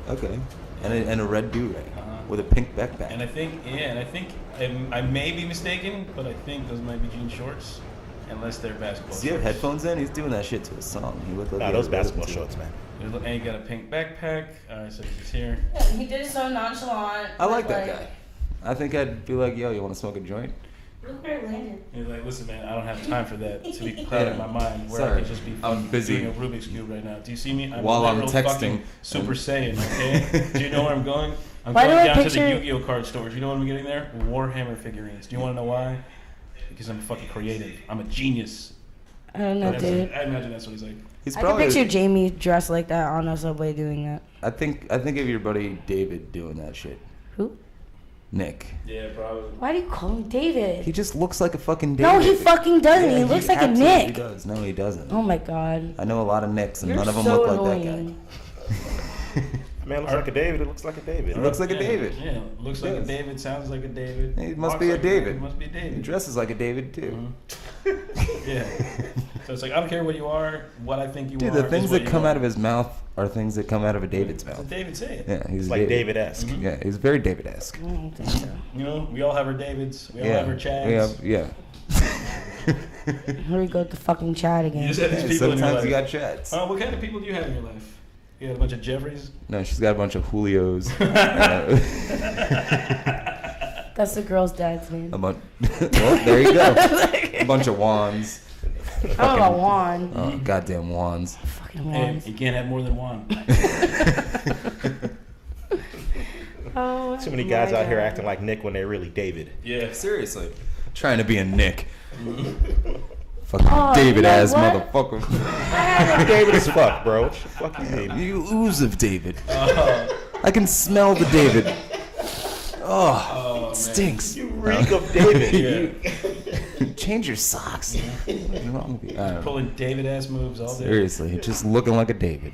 Okay. And a red do-rag Uh-huh. with a pink backpack. And I think, I may be mistaken, but I think those might be jean shorts, unless they're basketball. Does he have shorts. headphones in? He's doing that shit to his song. He looked like Nah, he those had a rhythm basketball to it. shorts, man. And he got a pink backpack. All right, so he's here. Yeah, he did it so nonchalant. I like that but, guy. I think I'd be like, yo, you want to smoke a joint? Look where it landed. He's like, listen, man, I don't have time for that to be clouding Yeah. my mind. Where I Sorry. could just be I'm busy. doing a Rubik's cube right now. Do you see me? While I'm literal texting. fucking Super Saiyan. Okay. Do you know where I'm going? I'm Why do going I down to picture- the Yu-Gi-Oh card stores. You know what I'm getting there? Warhammer figurines. Do you want to know why? Because I'm fucking creative. I'm a genius. I don't know, dude. I imagine that's what he's like. He's I can picture Jamie dressed like that on a subway doing that. I think of your buddy David doing that shit. Who? Nick. Yeah, probably. Why do you call him David? He just looks like a fucking David. No, he fucking doesn't. Yeah, he looks like a absolutely Nick. does. No, he doesn't. Oh my God. I know a lot of Nicks, and You're none of them so look annoying. like that Man looks like a David. It looks like a David. He looks like a Yeah, David. Yeah, looks like a Yes. David, sounds like a David. He must walks be a like David. He must be a guy. He David. dresses like a David too. Yeah. So it's like, I don't care what you are, what I think you Dude, are. the things is what that you come are. out of his mouth are things that come out of a David's That's mouth. what David said. Yeah, he's It's like David-esque. Yeah, he's very David-esque. I don't think so. You know, we all have our Davids. We all Yeah, have our Chads. we have, yeah. Here we go with the fucking chat You again. just have these Yeah, people in your sometimes you life. got chats. What kind of people do you have in your life? You got a bunch of Jeffreys? No, she's got a bunch of Julios. That's the girl's dad's name. a bunch. Well, there you go. A bunch of wands. I don't know about Juan. Oh, goddamn wands. Fucking Hey, Juans. you can't have more than one. Oh, Too many my guys out here God. acting like Nick when they're really David. Yeah. Seriously. Trying to be a Nick. Fucking Oh, David you know ass what? motherfucker. David as fuck, bro. What the fuck you mean? You ooze of David. I can smell the David. Oh, it stinks. You reek of David. Yeah. Change your socks. What's wrong with you? I don't know. Pulling David ass moves all day. Seriously, just looking like a David.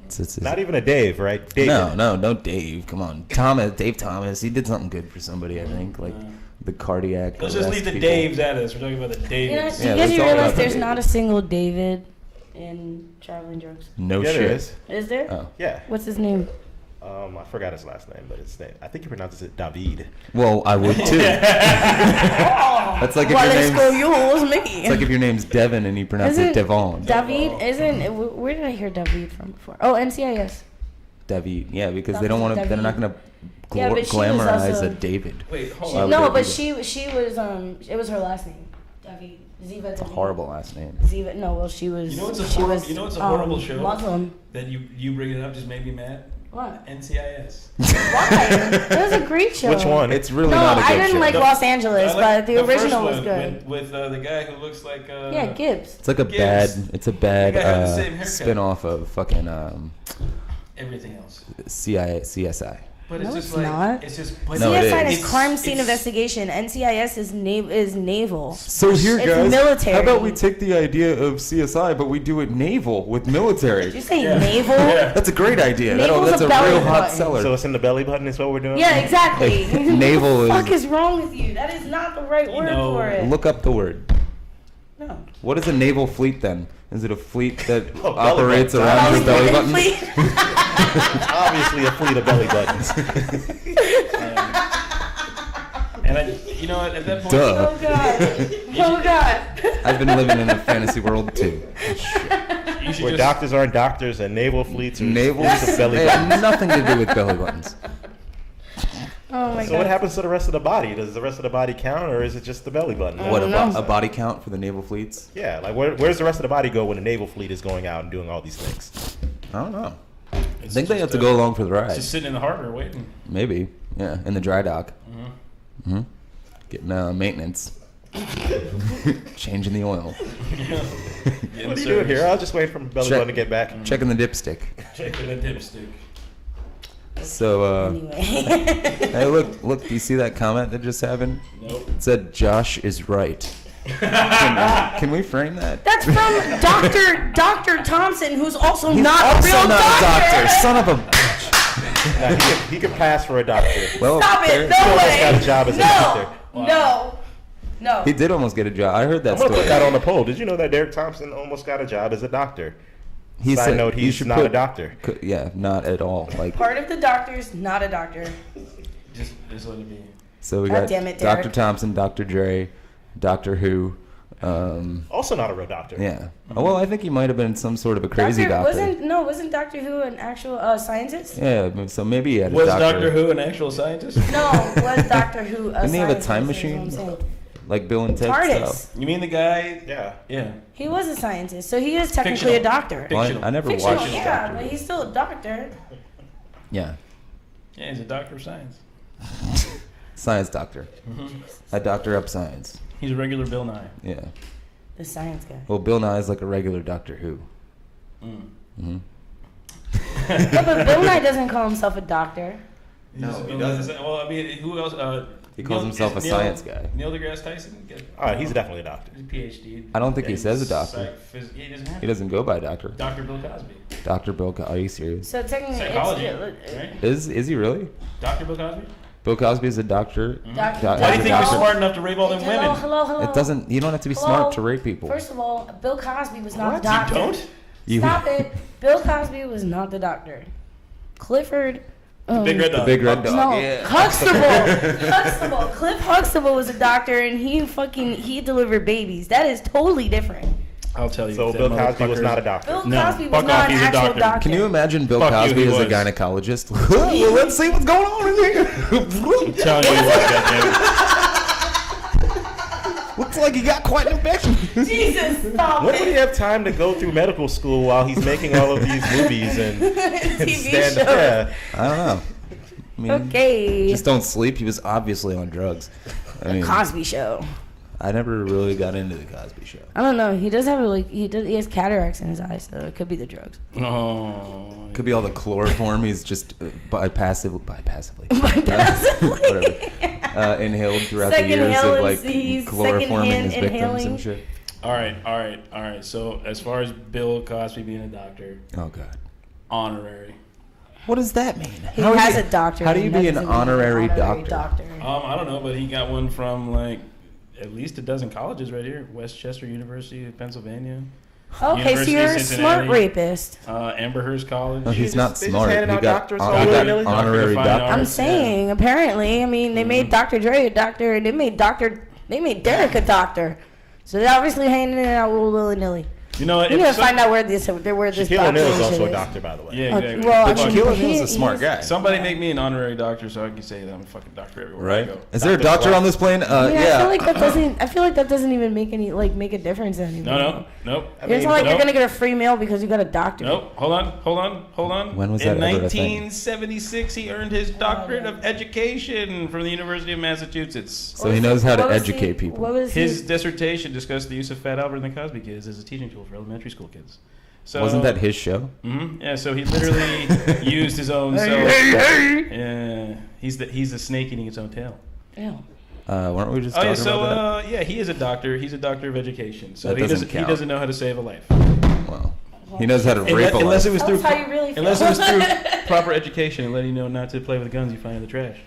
It's Not even a Dave, right? David. no Dave. Come on, Dave Thomas. He did something good for somebody, I think, like the cardiac. Let's just leave the people. Daves out of this. We're talking about the You know, Davids. do you Yeah, guys let's talk realize about the there's not a David. single David in Traveling Drugs? No Yeah, shit. there is. Is there? Oh. Yeah. What's his name? I forgot his last name, but his name. I think he pronounces it David. Well, I would too. That's like if Well, your let's name's. go, you me. It's like if your name's Devin and you pronounce it Devon. David isn't. Where did I hear David from before? Oh, NCIS. David. Yeah, because they don't want to. They're David. not going to Yeah, but she was glamorize also- a David. Wait, hold Why on. would No, they but do she was it was her last name. Devi. Ziva It's a Devi. horrible last name. Ziva. No, well, she was. You know what's a she horrible- was, you know what's a horrible show? Muslim. That you bring it up just made me mad. What? NCIS. Why? It was a great show. Which one? It's really No, not a good I didn't show. like Los Angeles, I like but the first original was one good. with the guy who looks like. Yeah, Gibbs. It's like a Gibbs. bad. It's a bad The guy had the same haircut. spin-off of fucking Everything else. CSI. But No, it's just it's like not. it's just. But No, it CSI is. is crime scene It's- investigation. NCIS is naval. So here, It's guys, military. how about we take the idea of CSI, but we do it naval with military? Did you say Yeah. naval? Yeah. That's a great idea. Naval's That's a a belly real hot button. seller. So it's in the belly button is what we're doing? Yeah, exactly. Naval What the is- fuck is wrong with you? That is not the right word know, for it. Look up the word. No. What is a naval fleet then? Is it a fleet that Oh, belly operates buttons. around your belly Belly buttons? button, Obviously a fleet of belly buttons. And you know, at that point, Duh. Oh god. Oh god. I've been living in a fantasy world too. you should Where just. doctors aren't doctors and naval fleets are Naval fleets of belly they buttons. have nothing to do with belly buttons. Oh my So god. what happens to the rest of the body? Does the rest of the body count, or is it just the belly button? What don't know. a body count for the naval fleets? Yeah, like where's the rest of the body go when the naval fleet is going out and doing all these things? I don't know. I It's think they just, have to go along for the ride. Just sitting in the harbor waiting. Maybe. Yeah, in the dry dock. Mm-hmm. hmm Getting maintenance. Changing the oil. What are you doing here? I'll just wait for belly Check. button to get back. Checking the dipstick. Checking a dipstick. So, Anyway. hey, look, do you see that comment that just happened? Nope. It said, Josh is right. Can we frame that? That's from Dr. Thompson, who's also He's not also a real not doctor. a doctor. Son of a bitch. Now, he could pass for a doctor. Well, Stop it. there- No almost way. got a job as a doctor. No. He did almost get a job. I heard that I'm gonna story. put that on the poll. Did you know that Derek Thompson almost got a job as a doctor? He Side said note, you he's should not put- a doctor. Yeah, not at all. Like, Part of the doctors, not a doctor. Just let it be. so we God got damn it, Dr. Derek. Thompson, Dr. Dre, Doctor Who. Also not a real doctor. Yeah. Oh, well, I think he might have been some sort of a crazy doctor. Wasn't Doctor Who an actual scientist? Yeah, so maybe he had a Was doctor. Doctor Who an actual scientist? No, was Doctor Who a Didn't he have a scientist, time is what machine? I'm saying. Like Bill and Ted TARDIS. style. You mean the guy? Yeah. Yeah. He was a scientist, so he is technically Fictional. a doctor. Well, Fictional. I never Fictional, watched yeah, Doctor but Who. he's still a doctor. Yeah. Yeah, he's a doctor of science. Science doctor. I doctor up science. He's a regular Bill Nye. Yeah. The science guy. Well, Bill Nye is like a regular Doctor Who. Mm. Yeah, but Bill Nye doesn't call himself a doctor. No, He's- he doesn't. Well, I mean, who else? He calls himself a science guy. Neil deGrasse Tyson. All right, he's definitely a doctor. He's a PhD. I don't think he He's says a doctor. Yeah, he doesn't have. He doesn't go by doctor. Dr. Bill Cosby. Dr. Bill Are you serious? So technically, Psychology, it's right? Is he really? Dr. Bill Cosby. Bill Cosby is a doctor. Doctor. Why Why do you think Hello? he's smart enough to rape all them Hello, women? hello. It doesn't. You don't have to be Hello? smart to rape people. First of all, Bill Cosby was not What? the doctor. You don't? You- Stop it. Bill Cosby was not the doctor. Clifford. Big Red The Dog. big red dog. No, Yeah. Huxtable. Cliff Huxtable was a doctor, and he delivered babies. That is totally different. I'll tell you. So that Bill Cosby was motherfucker- not a doctor. Bill No, Cosby was fuck not off, an he's a actual doctor. doctor. Can you imagine Bill Fuck you, Cosby he as a was. gynecologist? Well, let's see what's going on in here. I'm telling you what, goddammit. Looks like he got quite an infection. Jesus, stop When would he it. have time to go through medical school while he's making all of these movies and TV stand shows. Yeah. I don't know. I mean, Okay. just don't sleep. He was obviously on drugs. I mean, Cosby Show. I never really got into the Cosby Show. I don't know. He does have he has cataracts in his eyes, so it could be the drugs. Oh. Could be all the chloroform. He's just passively, Bypassively. whatever, inhaled throughout the Second years inhale of like he's chloroforming his secondhand victims inhaling. and shit. All right. So as far as Bill Cosby being a doctor, Oh God. honorary. What does that mean? He How has is a doctor. How do you and that be an doesn't mean honorary doctor? doctor? I don't know, but he got one from like at least a dozen colleges right here: Westchester University of Pennsylvania, Okay, so University you're of a Cincinnati. smart rapist. Amberhurst College. No, he's not they just smart. handed He out got, doctors he all got willy-nilly? honorary Doctor doctor. I'm Yeah. saying, apparently, I mean, they made Dr. Dre a doctor, and they made Derek a doctor. So they're obviously handing it out willy nilly. You know what? We gotta find out where this Shaquille O'Neal is also a is. doctor, by the way. Yeah, exactly. Well, I But mean, Shaquille he- O'Neal's a smart he's- guy. Somebody make me an honorary doctor so I can say that I'm a fucking doctor everywhere I Right? go. Is there a Dr. doctor Squat. on this plane? I Yeah. feel like that doesn't. I feel like that doesn't even make a difference anymore. Nope. It's not like you're gonna get a free meal because you got a doctor. Nope. Hold on. When was In that ever a thing? 1976, he earned his doctorate of education from the University of Massachusetts. So he knows how to What was educate he- people. What was His dissertation discussed the use of Fat Albert and the Cosby Kids as a teaching tool for elementary school kids. So, Wasn't that his show? Yeah. So he literally used his own self. Yeah. He's the snake eating its own tail. Ew. Weren't we just Oh talking yeah. So about yeah, he is a doctor. He's a doctor of education. So That he doesn't he count. doesn't know how to save a life. that? Well, he knows how to rape a Unless life. it was Tell through us how you really feel. unless it was through proper education and letting you know not to play with the guns you find in the trash.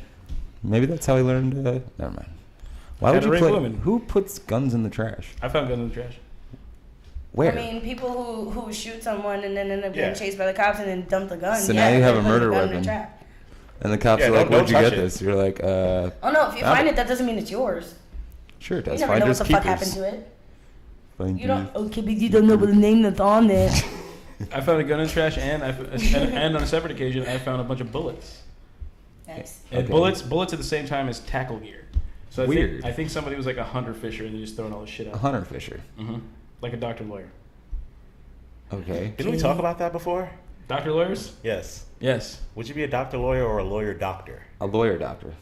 Maybe that's how he learned. Never mind. Why How would to you rape play? women. Who puts guns in the trash? I found guns in the trash. Where? I mean, people who shoot someone and then end up Yeah. getting chased by the cops and then dump the gun. So yeah, now you have they a put the murder gun in the weapon. trap. And the cops Yeah, are like, don't "Where'd you touch get it." this?" You're like, Oh no, if you Found find it. it, that doesn't mean it's yours. "Sure it You does. never know what Finders the fuck keepers." happened to it. Finders. You don't. Okay, but you don't know the name that's on there. I found a gun in the trash, and and on a separate occasion, I found a bunch of bullets. Nice. And Okay. bullets at the same time as tackle gear. So Weird. I think somebody was like a hunter fisher and they're just throwing all this shit A out. hunter fisher. Like a doctor lawyer. Okay. Didn't we talk about that before? Doctor lawyers? Yes. Yes. Would you be a doctor lawyer or a lawyer doctor? A lawyer doctor.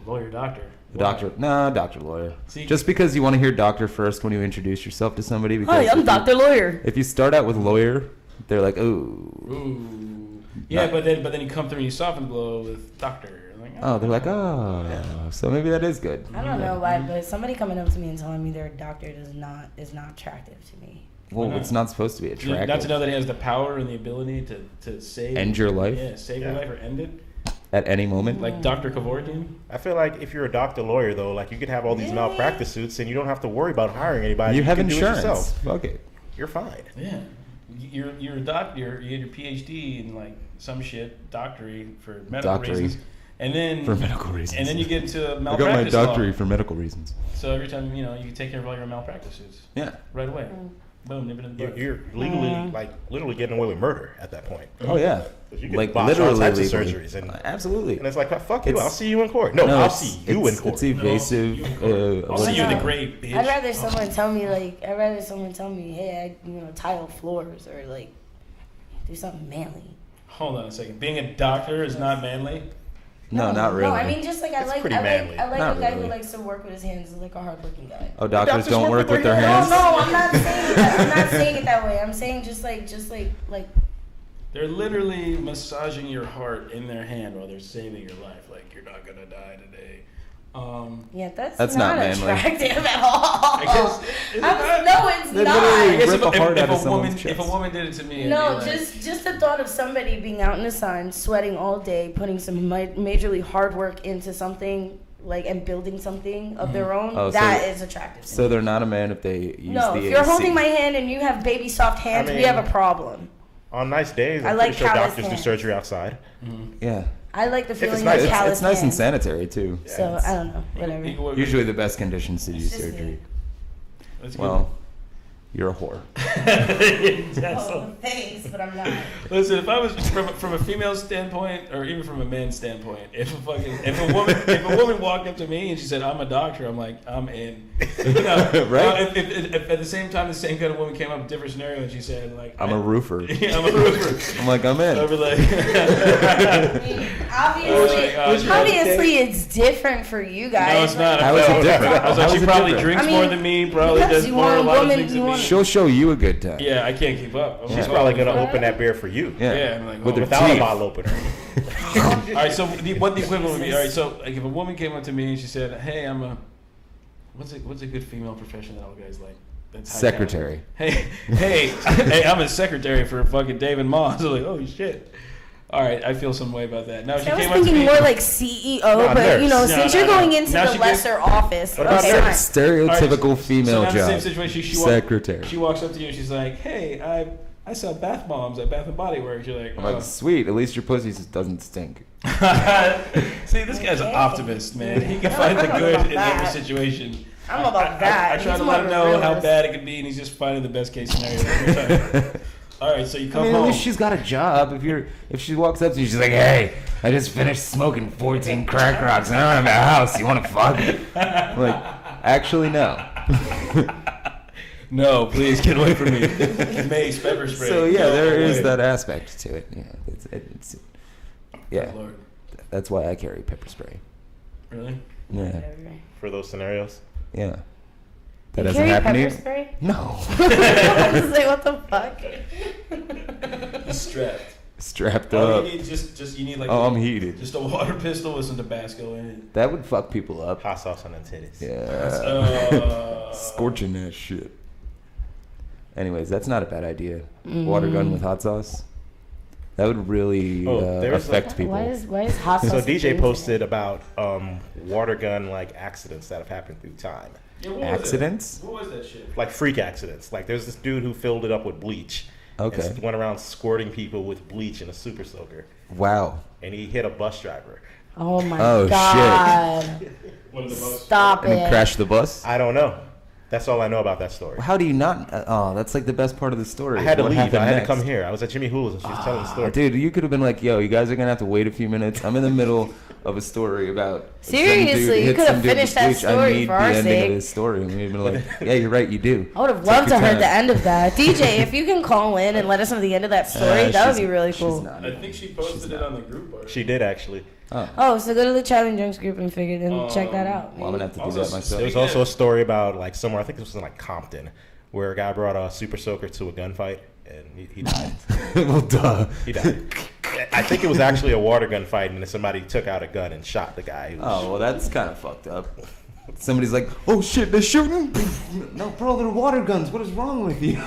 Lawyer doctor. A doctor. Nah, doctor lawyer. See- Just because you want to hear doctor first when you introduce yourself to somebody. Because Hi, I'm if you- Dr. Lawyer. If you start out with lawyer, they're like, "Ooh." Ooh. Yeah, Not- but then you come through and you soften the blow with doctor. Like, Oh, they're like, "Oh." So maybe that is good. I don't know why, but somebody coming up to me and telling me they're a doctor is not attractive to me. Well, Why not? it's not supposed to be attractive. Not to know that he has the power and the ability to save. End your life? Yeah, save your Yeah. life or end it. At any moment. Like Dr. Kevorkian. I feel like if you're a doctor lawyer, though, like you could have all these malpractice suits and you don't have to worry about hiring anybody. You have can do it insurance. yourself. Fuck it. You're fine. Yeah. You're a doctor. You get your PhD in like some shit, doctorate for medical Doctorate. reasons. And then For medical reasons. And then you get into I got my malpractice doctorate law. for medical reasons. So every time you can take care of all your malpractice suits Yeah. right away. Boom, nip it in the bud. You're legally, like, literally getting away with murder at that point. Oh yeah. 'Cause you can Like botch all literally types of legally. surgeries and- Absolutely. And it's like, fuck you, It's- I'll see you in court. No, I'll it's- see you in it's- court. It's evasive. I'll see you in the no. grave, bitch. I'd rather someone tell me hey, tile floors or like do something manly. Hold on a second. Being a doctor is not manly. No, not really. No, I mean just like It's pretty manly. I like Not a guy really. who likes to work with his hands, like a hardworking guy. Oh, doctors Doctors don't work with their their hands. No, I'm not saying that. I'm not saying it that way. I'm saying just like They're literally massaging your heart in their hand while they're saving your life. Like, you're not gonna die today. yeah, That's not manly. attractive at all. guess- is it not? No, it's They not. literally I guess rip a heart out of someone's if chest. a woman did it to me, I'd No, be like, just the thought of somebody being out in the sun, sweating all day, putting some majorly hard work into something and building something of their own. Oh, That so- is attractive. To So me. they're not a man if they use No, the if you're AC. holding my hand and you have baby soft hands, I we mean- have a problem. On nice days, I I'm like pretty sure callous doctors do hands. surgery outside. Yeah. I like the it's feeling nice- of it's- callous It's nice and hands. sanitary too. So I don't know, whatever. Usually the best conditions to do It's just surgery. me. That's good. Well, you're a whore. Oh, thanks, but I'm not. Listen, if I was from a female standpoint, or even from a man's standpoint, if a woman walked up to me and she said, "I'm a doctor," I'm like, I'm in. You know, Right? If at the same time the same kind of woman came up, different scenario, and she said, like, I'm a roofer. Yeah, I'm a roofer. I'm like, I'm in. I'd be like, I mean, obviously, Oh my gosh. obviously it's different for you guys. no, it's not. How is it different? I was like, How she is it probably different? drinks I mean, more than me, probably because does you more want a a lot of woman- things you than want- me. She'll show you a good time. Yeah, I can't keep up. I'm She's like, probably oh, gonna fuck. open that beer for you. Yeah, I'm like, With oh, her Without a teeth. bottle opener. All right, so what the equivalent would be? All right, so like if a woman came up to me and she said, "Hey, I'm a what's a good female profession that all guys like?" That's high Secretary. caliber. Hey, I'm a secretary for fucking David Moss. I was like, oh shit. All right, I feel some way about that. Now if she I was came up to thinking me. more like CEO, but nurse. you know, No, since no, you're no. going into Now the she lesser office, What about okay, nurse? fine. Stereotypical so female now in the same job. situation, Secretary. She walks up to you and she's like, "Hey, I sell bath bombs at Bath and Body Works." You're like, I'm like, sweet. At least your pussy doesn't stink. See, this guy's an optimist, man. He can find the I don't know good about in that. every situation. I don't know about that. I try He's to more let of him a know how realist. bad it could be, and he's just finding the best case scenario every time. All right, so you I come mean, at home. least she's got a job. If she walks up to you, she's like, "Hey, I just finished smoking 14 crack rocks, and I don't have a house. You want to fuck?" Like, actually, no. No, please get away from me. Mace, pepper spray. So yeah, Go there is away. that aspect to it. Yeah, it's yeah. Lord. That's why I carry pepper spray. Really? Yeah, For those scenarios. yeah. That You doesn't carry happen to pepper you? spray? No. I was like, what the fuck? He's strapped. Strapped All up. you need, just you need like. Oh, I'm heated. Just a water pistol with some Tabasco in it. That would fuck people up. Hot sauce on the titties. Yeah. Scorching that shit. Anyways, that's not a bad idea. Water gun with hot sauce. That would really there's affect like- people. Why is hot sauce? So a DJ thing? posted about water gun like accidents that have happened through time. Yeah, what was Accidents? that? What was that shit? Like freak accidents. Like there's this dude who filled it up with bleach. Okay. And went around squirting people with bleach in a super soaker. Wow. And he hit a bus driver. Oh my Oh, shit. god! One of the most. Stop And it! then crash the bus? I don't know. That's all I know about that story. How do you not? Oh, that's like the best part of the story. I had to What leave. happened I had next? to come here. I was at Jimmy Hula's and she was telling the story. Dude, you could have been like, yo, you guys are going to have to wait a few minutes. I'm in the middle of a story about. some Seriously, dude you hit could some have dude with finished that bleach. I story need for the our ending sake. of this story. And we'd been like, yeah, you're right, you do. I would have Take loved to your heard time. the end of that. DJ, if you can call in and let us know the end of that story, that would She's- be really she's cool. not. I think she posted it on the group. Already. She did actually. Oh. Oh, so go to the Chatting Junks group and figure then check that out. Well, I'm going to have to do Also, that myself. There was also a story about like somewhere, I think this was in like Compton, where a guy brought a super soaker to a gunfight and he died. Well, duh. He died. I think it was actually a water gun fight and then somebody took out a gun and shot the guy. Who was Oh, well, that's kind of fucked up. Somebody's like, oh shit, they're shooting? No, bro, they're water guns. What is wrong with you?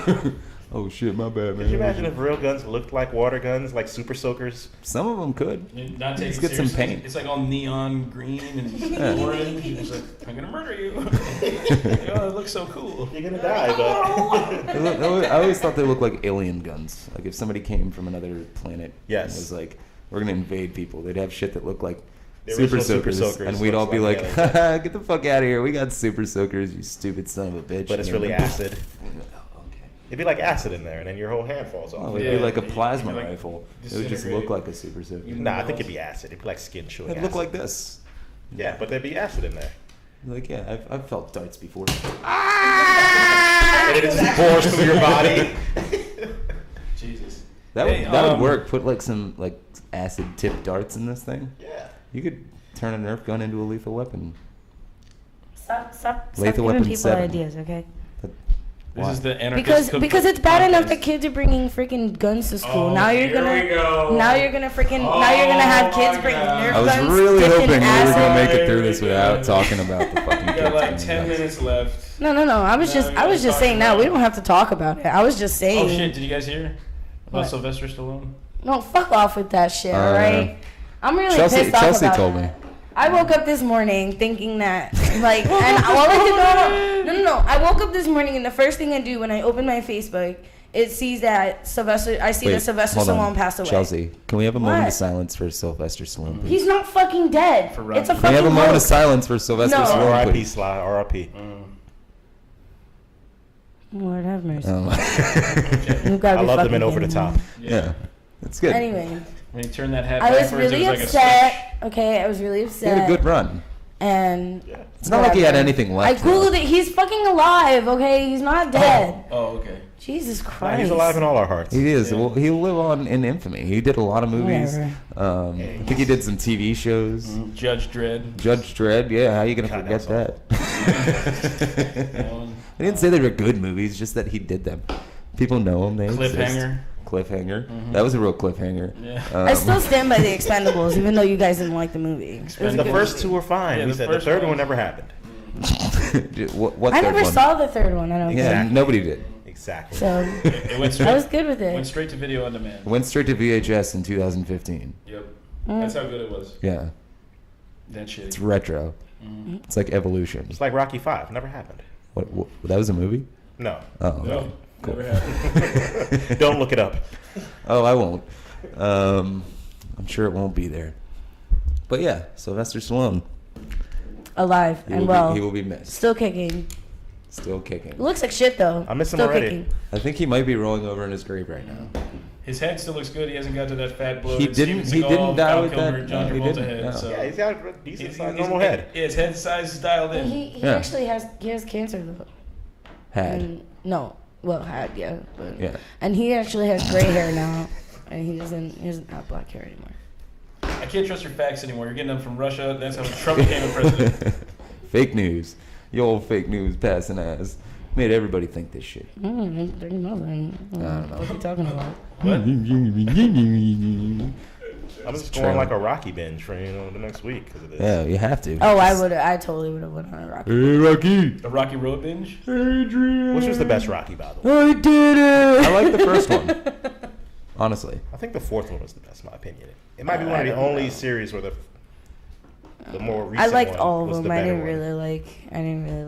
Oh shit, my bad, man. Could you imagine if real guns looked like water guns, like super soakers? Some of them could. You're not taking Let's it get some seriously. paint. It's like all neon green and Yeah. orange. You're just like, I'm gonna murder you. Oh, it looks so cool. You're gonna die, but I always thought they looked like alien guns. Like if somebody came from another planet Yes. and was like, we're going to invade people, they'd have shit that looked like The super original Super soakers. Soakers And we'd all looks be like like, alien. haha, get the fuck out of here. We got super soakers, you stupid son of a bitch. but it's And really then- acid. Okay. It'd be like acid in there, and then your whole hand falls off. Oh, it'd Yeah, be like a you'd be plasma like rifle. It would just look like a super soaker. Nah, I think it'd be acid. It'd be like skin chewing. It'd look acid. like this. Yeah, but there'd be acid in there. Like, yeah, I've felt darts before. And it just pours through your body. Jesus. That Hey, would that would work. Put like some like acid tip darts in this thing. Yeah. You could turn a Nerf gun into a lethal weapon. Stop Lethal giving Weapon people 7. ideas, okay? This is the anarchist Because cookbook it's bad enough podcast. that kids are bringing freaking guns to school. Oh, now you're here gonna we go. now you're gonna have kids my bring God. Nerf I was guns. really dipped in hoping we were acid. gonna make it through this Here we without go. talking about the fucking We kids. got like bringing 10 guns. minutes left. No. I was No, just we I was gotta just talk saying now. about We it. don't have to talk about it. I was just saying. Oh shit! Did you guys hear about What? Sylvester Stallone? No, fuck off with that shit. All right. I'm really pissed off Chelsea about told that. me. I woke up this morning thinking that, like, and all I did, no. I woke up this morning and the first thing I do when I open my Facebook, it sees that Sylvester hold on. Stallone passed away. Chelsea, can we have a moment What? of silence for Sylvester Stallone? Please? He's not fucking dead. For It's a Rocky. Can we have fucking a moment of hoax. silence for Sylvester No. Stallone, R.I.P. please? Sly. R.I.P. Lord have mercy. Oh. You've gotta I be love the fucking men over the kidding top. me. Yeah, that's good. Anyway, When you turn that hat I was backwards, really it was like upset. Okay, I was really He upset. had a good run. And It's not like he had whatever. anything I left. googled it. He's fucking alive. Okay, he's not dead. Oh, okay. Jesus Nah, Christ. he's alive in all our hearts. He is. Yeah. Well, he'll live on in infamy. He did a lot of movies. Whatever. I think he did some TV shows. Judge Dredd. Judge Dredd. Yeah, how you gonna God, forget that's that? Um, I didn't say they were good movies, just that he did them. People know him. They exist. Cliffhanger. Cliffhanger. That was a real cliffhanger. Yeah. I still stand by the Expendables, even though you guys didn't like the movie. It was a The good first movie. two were fine. Yeah, He the said the first third one- one never happened. what I third never one? saw the third one. I don't Yeah, think. nobody did. Exactly. So It went I straight. was good with Went it. straight to video on demand. Went straight to VHS in 2015. Yep. Mm. That's how good it was. Yeah, That shit. it's retro. It's like evolution. It's like Rocky 5. Never happened. What? That was a movie? No. Oh, okay. No, Cool. never happened. Don't look it up. Oh, I won't. I'm sure it won't be there. But yeah, Sylvester Stallone. alive and well. He will be missed. Still kicking. Still kicking. Looks like shit though. I miss him Still already. Kicking. I think he might be rolling over in his grave right now. His head still looks good. He hasn't got to that fat bloated. He didn't Steven Seagal, die Val with Kilmer, that. John No, he Travolta didn't, head. no. So Yeah, he's got a decent sized normal he's- head. Yeah, his head size is dialed in. He Yeah. actually has cancer though. Had. And, no, well had but Yeah. and he actually has gray hair now, and he doesn't have black hair anymore. I can't trust your facts anymore. You're getting them from Russia. That's how Trump became a president. Fake news. Your old fake news passing ass. Made everybody think this shit. There's nothing. I don't know. What are you talking about? What? I'm just trailer. going like a Rocky binge for the next week because of this. Yeah, you have to. Oh, I totally would have went on a rock. Hey, Rocky. A Rocky Road binge? Adrian. Which was the best Rocky, by the way? I did it. I like the first one. Honestly. I think the fourth one was the best, in my opinion. It might be one of the only series where the more recent I liked one all was of the them. I better didn't one. really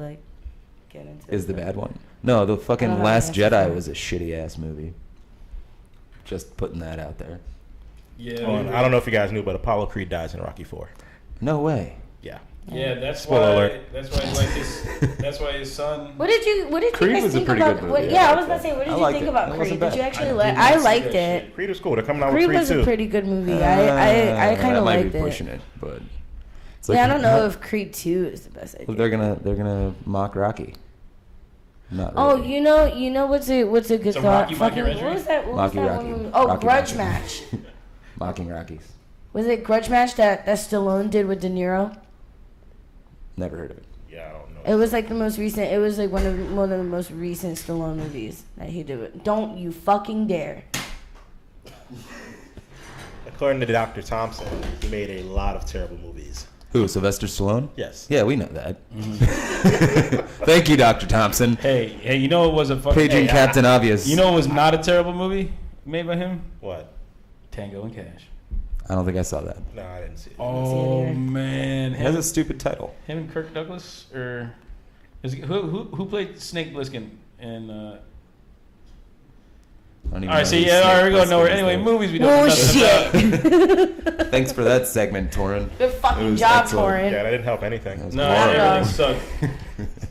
like get into it. Is the bad one. No, the fucking I don't know, Last that's Jedi fine. was a shitty ass movie. Just putting that out there. Yeah. Oh, and I don't know if you guys knew, but Apollo Creed dies in Rocky 4. No way. Yeah. Yeah, that's Spoiler why. alert. That's why he liked his. That's why his son. What did you Creed guys was a think pretty about? good movie. Yeah, I I was liked gonna say, what it. did I you liked think it. about It Creed? wasn't Did you bad. actually I like? did I not see liked that it. shit. Creed was cool. They're coming out Creed with was Creed a 2. pretty good movie. I kind That of might liked be it. pushing it, but it's Yeah, I don't know if Creed 2 is the best idea. they're gonna mock Rocky. Not Oh, really. you know what's a good It's a thought? Rocky Fucking, documentary? what was that? What Rocky, was that Rocky. one movie? Oh, Rocky, Grudge Rocky. Match. Mocking Rockies. Was it Grudge Match that Stallone did with De Niro? Never heard of it. Yeah, I don't know. It was like the most recent. It was like one of the most recent Stallone movies that he did. With. Don't you fucking dare! According to Dr. Thompson, he made a lot of terrible movies. Who? Sylvester Stallone? Yes. Yeah, we know that. Thank you, Dr. Thompson. Hey, you know it was a fucking. Paging Captain Obvious. You know it was not a terrible movie made by him? What? Tango and Cash. I don't think I saw that. No, I didn't see it. Oh either. man, It has a stupid title. him and Kirk Douglas, or who played Snake Plissken in? I don't even All right, know so who yeah, all right, Snake we're going Plissken nowhere. is Anyway, there. movies we don't know nothing about. Bullshit. Thanks for that segment, Torin. Good It fucking was job, excellent. Torin. Yeah, that didn't help anything. That was No, Not at all. everything sucked.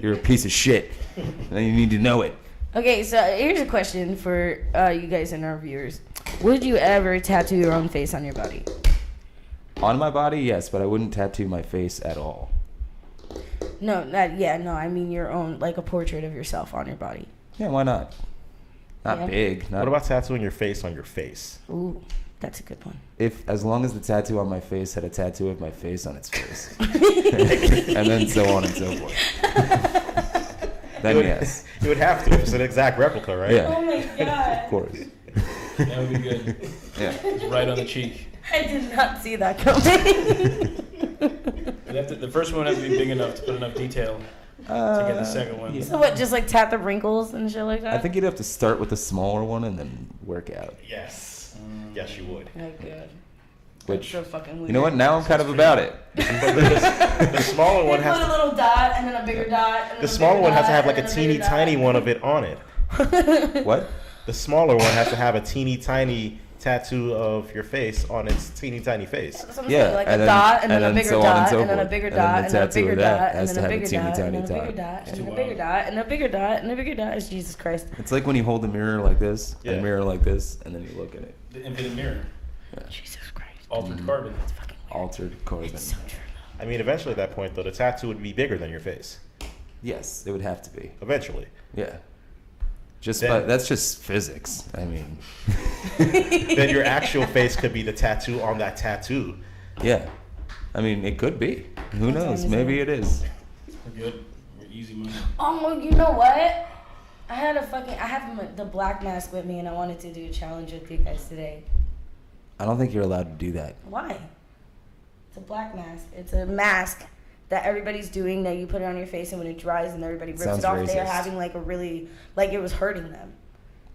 You're a piece of shit. And you need to know it. Okay, so here's a question for you guys and our viewers: would you ever tattoo your own face on your body? On my body, yes, but I wouldn't tattoo my face at all. No, I mean your own, like a portrait of yourself on your body. Yeah, why not? Not Yeah. big. Not What about tattooing your face on your face? Ooh, that's a good one. as long as the tattoo on my face had a tattoo of my face on its face, and then so on and so forth. Then yes, You would have to. It's an exact replica, right? yeah, Oh my god! of course. That would be good. Yeah. It's right on the cheek. I did not see that coming. The first one has to be big enough to put enough detail to get the second one. So what? Just like tap the wrinkles and shit like that? I think you'd have to start with the smaller one and then work out. Yes. Yes, you would. Oh god. Which, So fucking weird. you know what? Now I'm kind of about it. The smaller They one put has a to. little dot and then a bigger dot. And then The a smaller bigger one has to dot, have like and a then teeny bigger tiny dot. one of it on it. What? The smaller one has to have a teeny tiny tattoo of your face on its teeny tiny face. That's what I'm Yeah, saying, like and a then- dot and then a and bigger so on dot and so and then a forth. bigger And then dot the and then a tattoo bigger of that dot and has then to a have a bigger teeny dot tiny and then a bigger dot. dot and It's then a too bigger wild. dot and a bigger dot and a bigger dot. It's Jesus Christ. It's like when you hold a mirror like this, and Yeah. a mirror like this, and then you look at it. The infinite mirror, Jesus Christ. altered carbon. Fucking weird. Altered carbon. It's so true. I mean, eventually at that point, though, the tattoo would be bigger than your face. Yes, it would have to be. Eventually. Yeah. Just Then- that's just physics. I mean, Then your actual face could be the tattoo on that tattoo. yeah. I mean, it could be. Who knows? time is Maybe it? it is. We're good. We're easy money. Oh, you know what? I have the black mask with me and I wanted to do a challenge with you guys today. I don't think you're allowed to do that. Why? It's a black mask. It's a mask that everybody's doing that you put it on your face and when it dries and everybody rips Sounds it off, they're racist. having like a really, like it was hurting them.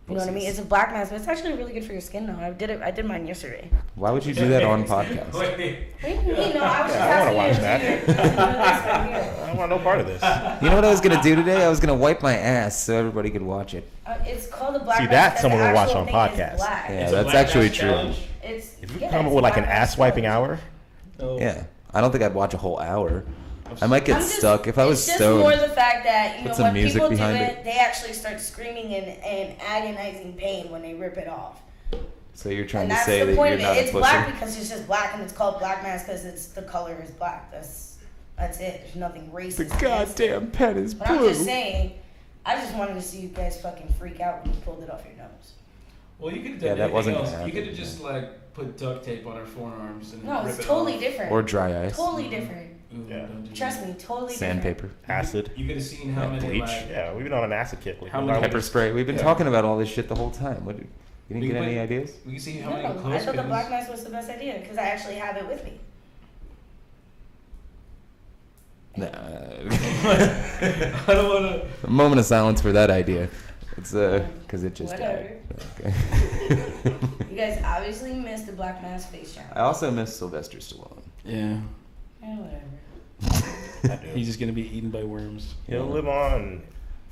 You know what I mean? Pussies. It's a black mask, but it's actually really good for your skin though. I did mine yesterday. Why would you do that on podcast? Wait. You know, I was just I wanna asking watch you that. to do this right here. I don't want no part of this. You know what I was gonna do today? I was gonna wipe my ass so everybody could watch it. It's called a black See, mask. that because someone the will watch actual on thing podcast. is black. Yeah, It's a that's black actually mask true. challenge. It's If you yeah, come it's up with like an black mask ass wiping challenge. hour, No. Yeah. I don't think I'd watch a whole hour. I might get I'm just- stuck if I was It's just stoned. more the fact that, Put some when music people do behind it, it. they actually start screaming in agonizing pain when they rip it off. So you're trying And to that's say the that point you're of not it. a It's pussy? black because it's just black, and it's called black mass because the color is black. That's it. There's nothing racist. The against it. goddamn pen is But I'm blue. just saying, I just wanted to see you guys fucking freak out when you pulled it off your nose. Well, you could have Yeah, done that wasn't anything gonna else. You could happen, have just like put duct tape on her forearms and No, rip it's it totally off. different. Or dry ice. Totally different. Ooh, Yeah. don't do Trust that. me, totally Sandpaper. Acid. You could have seen how Yeah, many bleach. like Yeah, we've been on an acid kick. How many why would Pepper we- spray. We've been Yeah. talking about all this shit the whole time. What? You didn't We get any went- ideas? we can see different. how many No, I thought the clothespins. black mass was the best idea because I actually have it with me. Nah. I don't want to. A moment of silence for that idea. It's because it just Whatever. died. Okay. You guys obviously missed the black mass face challenge. I also miss Sylvester Stallone. Yeah, Whatever. he's just gonna be eaten by worms. He'll live on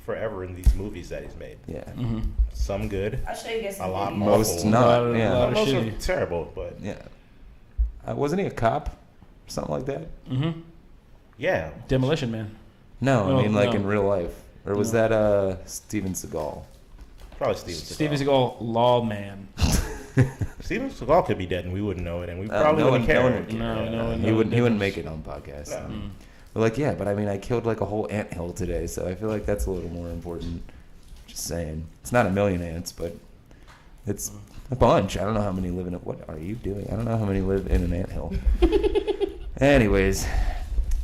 forever in these movies that he's made. Yeah. Mm-hmm. Some good, I'll show you guys some a lot videos. Most awful. not. lot of- Yeah. lot of Most shitty. are terrible, but Yeah. Wasn't he a cop? Something like that? Mm-hmm. yeah. Demolition Man. No, No, I mean like no. in real life. Or was No. that Steven Seagal? Probably Steven Seagal. Steven Seagal, Lawman. Steven Seagal could be dead and we wouldn't know it, and we Oh, probably no wouldn't one- no care. one would care. No, no one- He no wouldn't. He wouldn't make difference. it on podcasts. No. Mm. But like, yeah, but I mean, I killed like a whole anthill today, so I feel like that's a little more important. Just saying, it's not a million ants, but it's a bunch. I don't know how many live in it. What are you doing? I don't know how many live in an anthill. Anyways,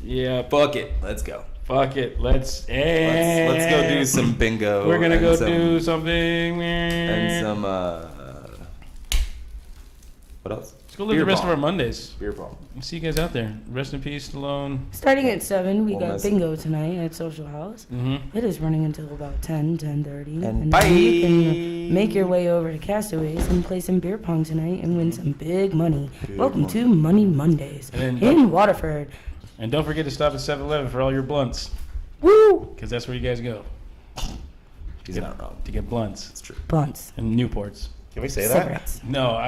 Yeah, fuck it. Let's go. fuck it. Let's Let's go do some bingo. We're gonna and go some- do something. and some. What else? Let's go live Beer the rest pong. of our Mondays. Beer pong. See you guys out there. Rest in peace, Stallone. Starting at 7, we We'll got miss bingo tonight at Social House. Mm-hmm. It is running until about 10:30. And then you bye. can make your way over to Castaways and play some beer pong tonight and win some big money. Welcome to Money Mondays And in Waterford. And don't forget to stop at 7-Eleven for all your blunts, Woo! because that's where you guys go He's not wrong. to get blunts It's true. Blunts. and Newports. Can we say that? Cigarettes. No,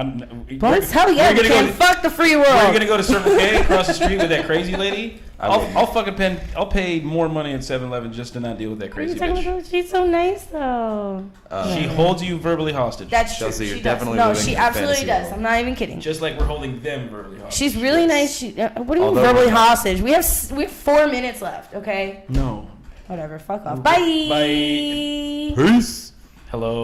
Blunts? Hell yeah, We're we gonna can go. fuck the free We're world. gonna go to Circle K across the street with that crazy lady. I I'll, wouldn't. I'll fucking I'll pay more money at 7-Eleven just to not deal with that What are you crazy talking bitch. about? She's so nice though. She holds you verbally hostage. That's true. Chelsea, you're she definitely does. No, living she in absolutely fantasy does. world. I'm not even kidding. just like we're holding them verbally hostage. She's really nice. What do you mean Although verbally we're not- hostage? We have 4 minutes left. Okay. No. Whatever. Fuck off. Bye. Bye. Peace. Hello.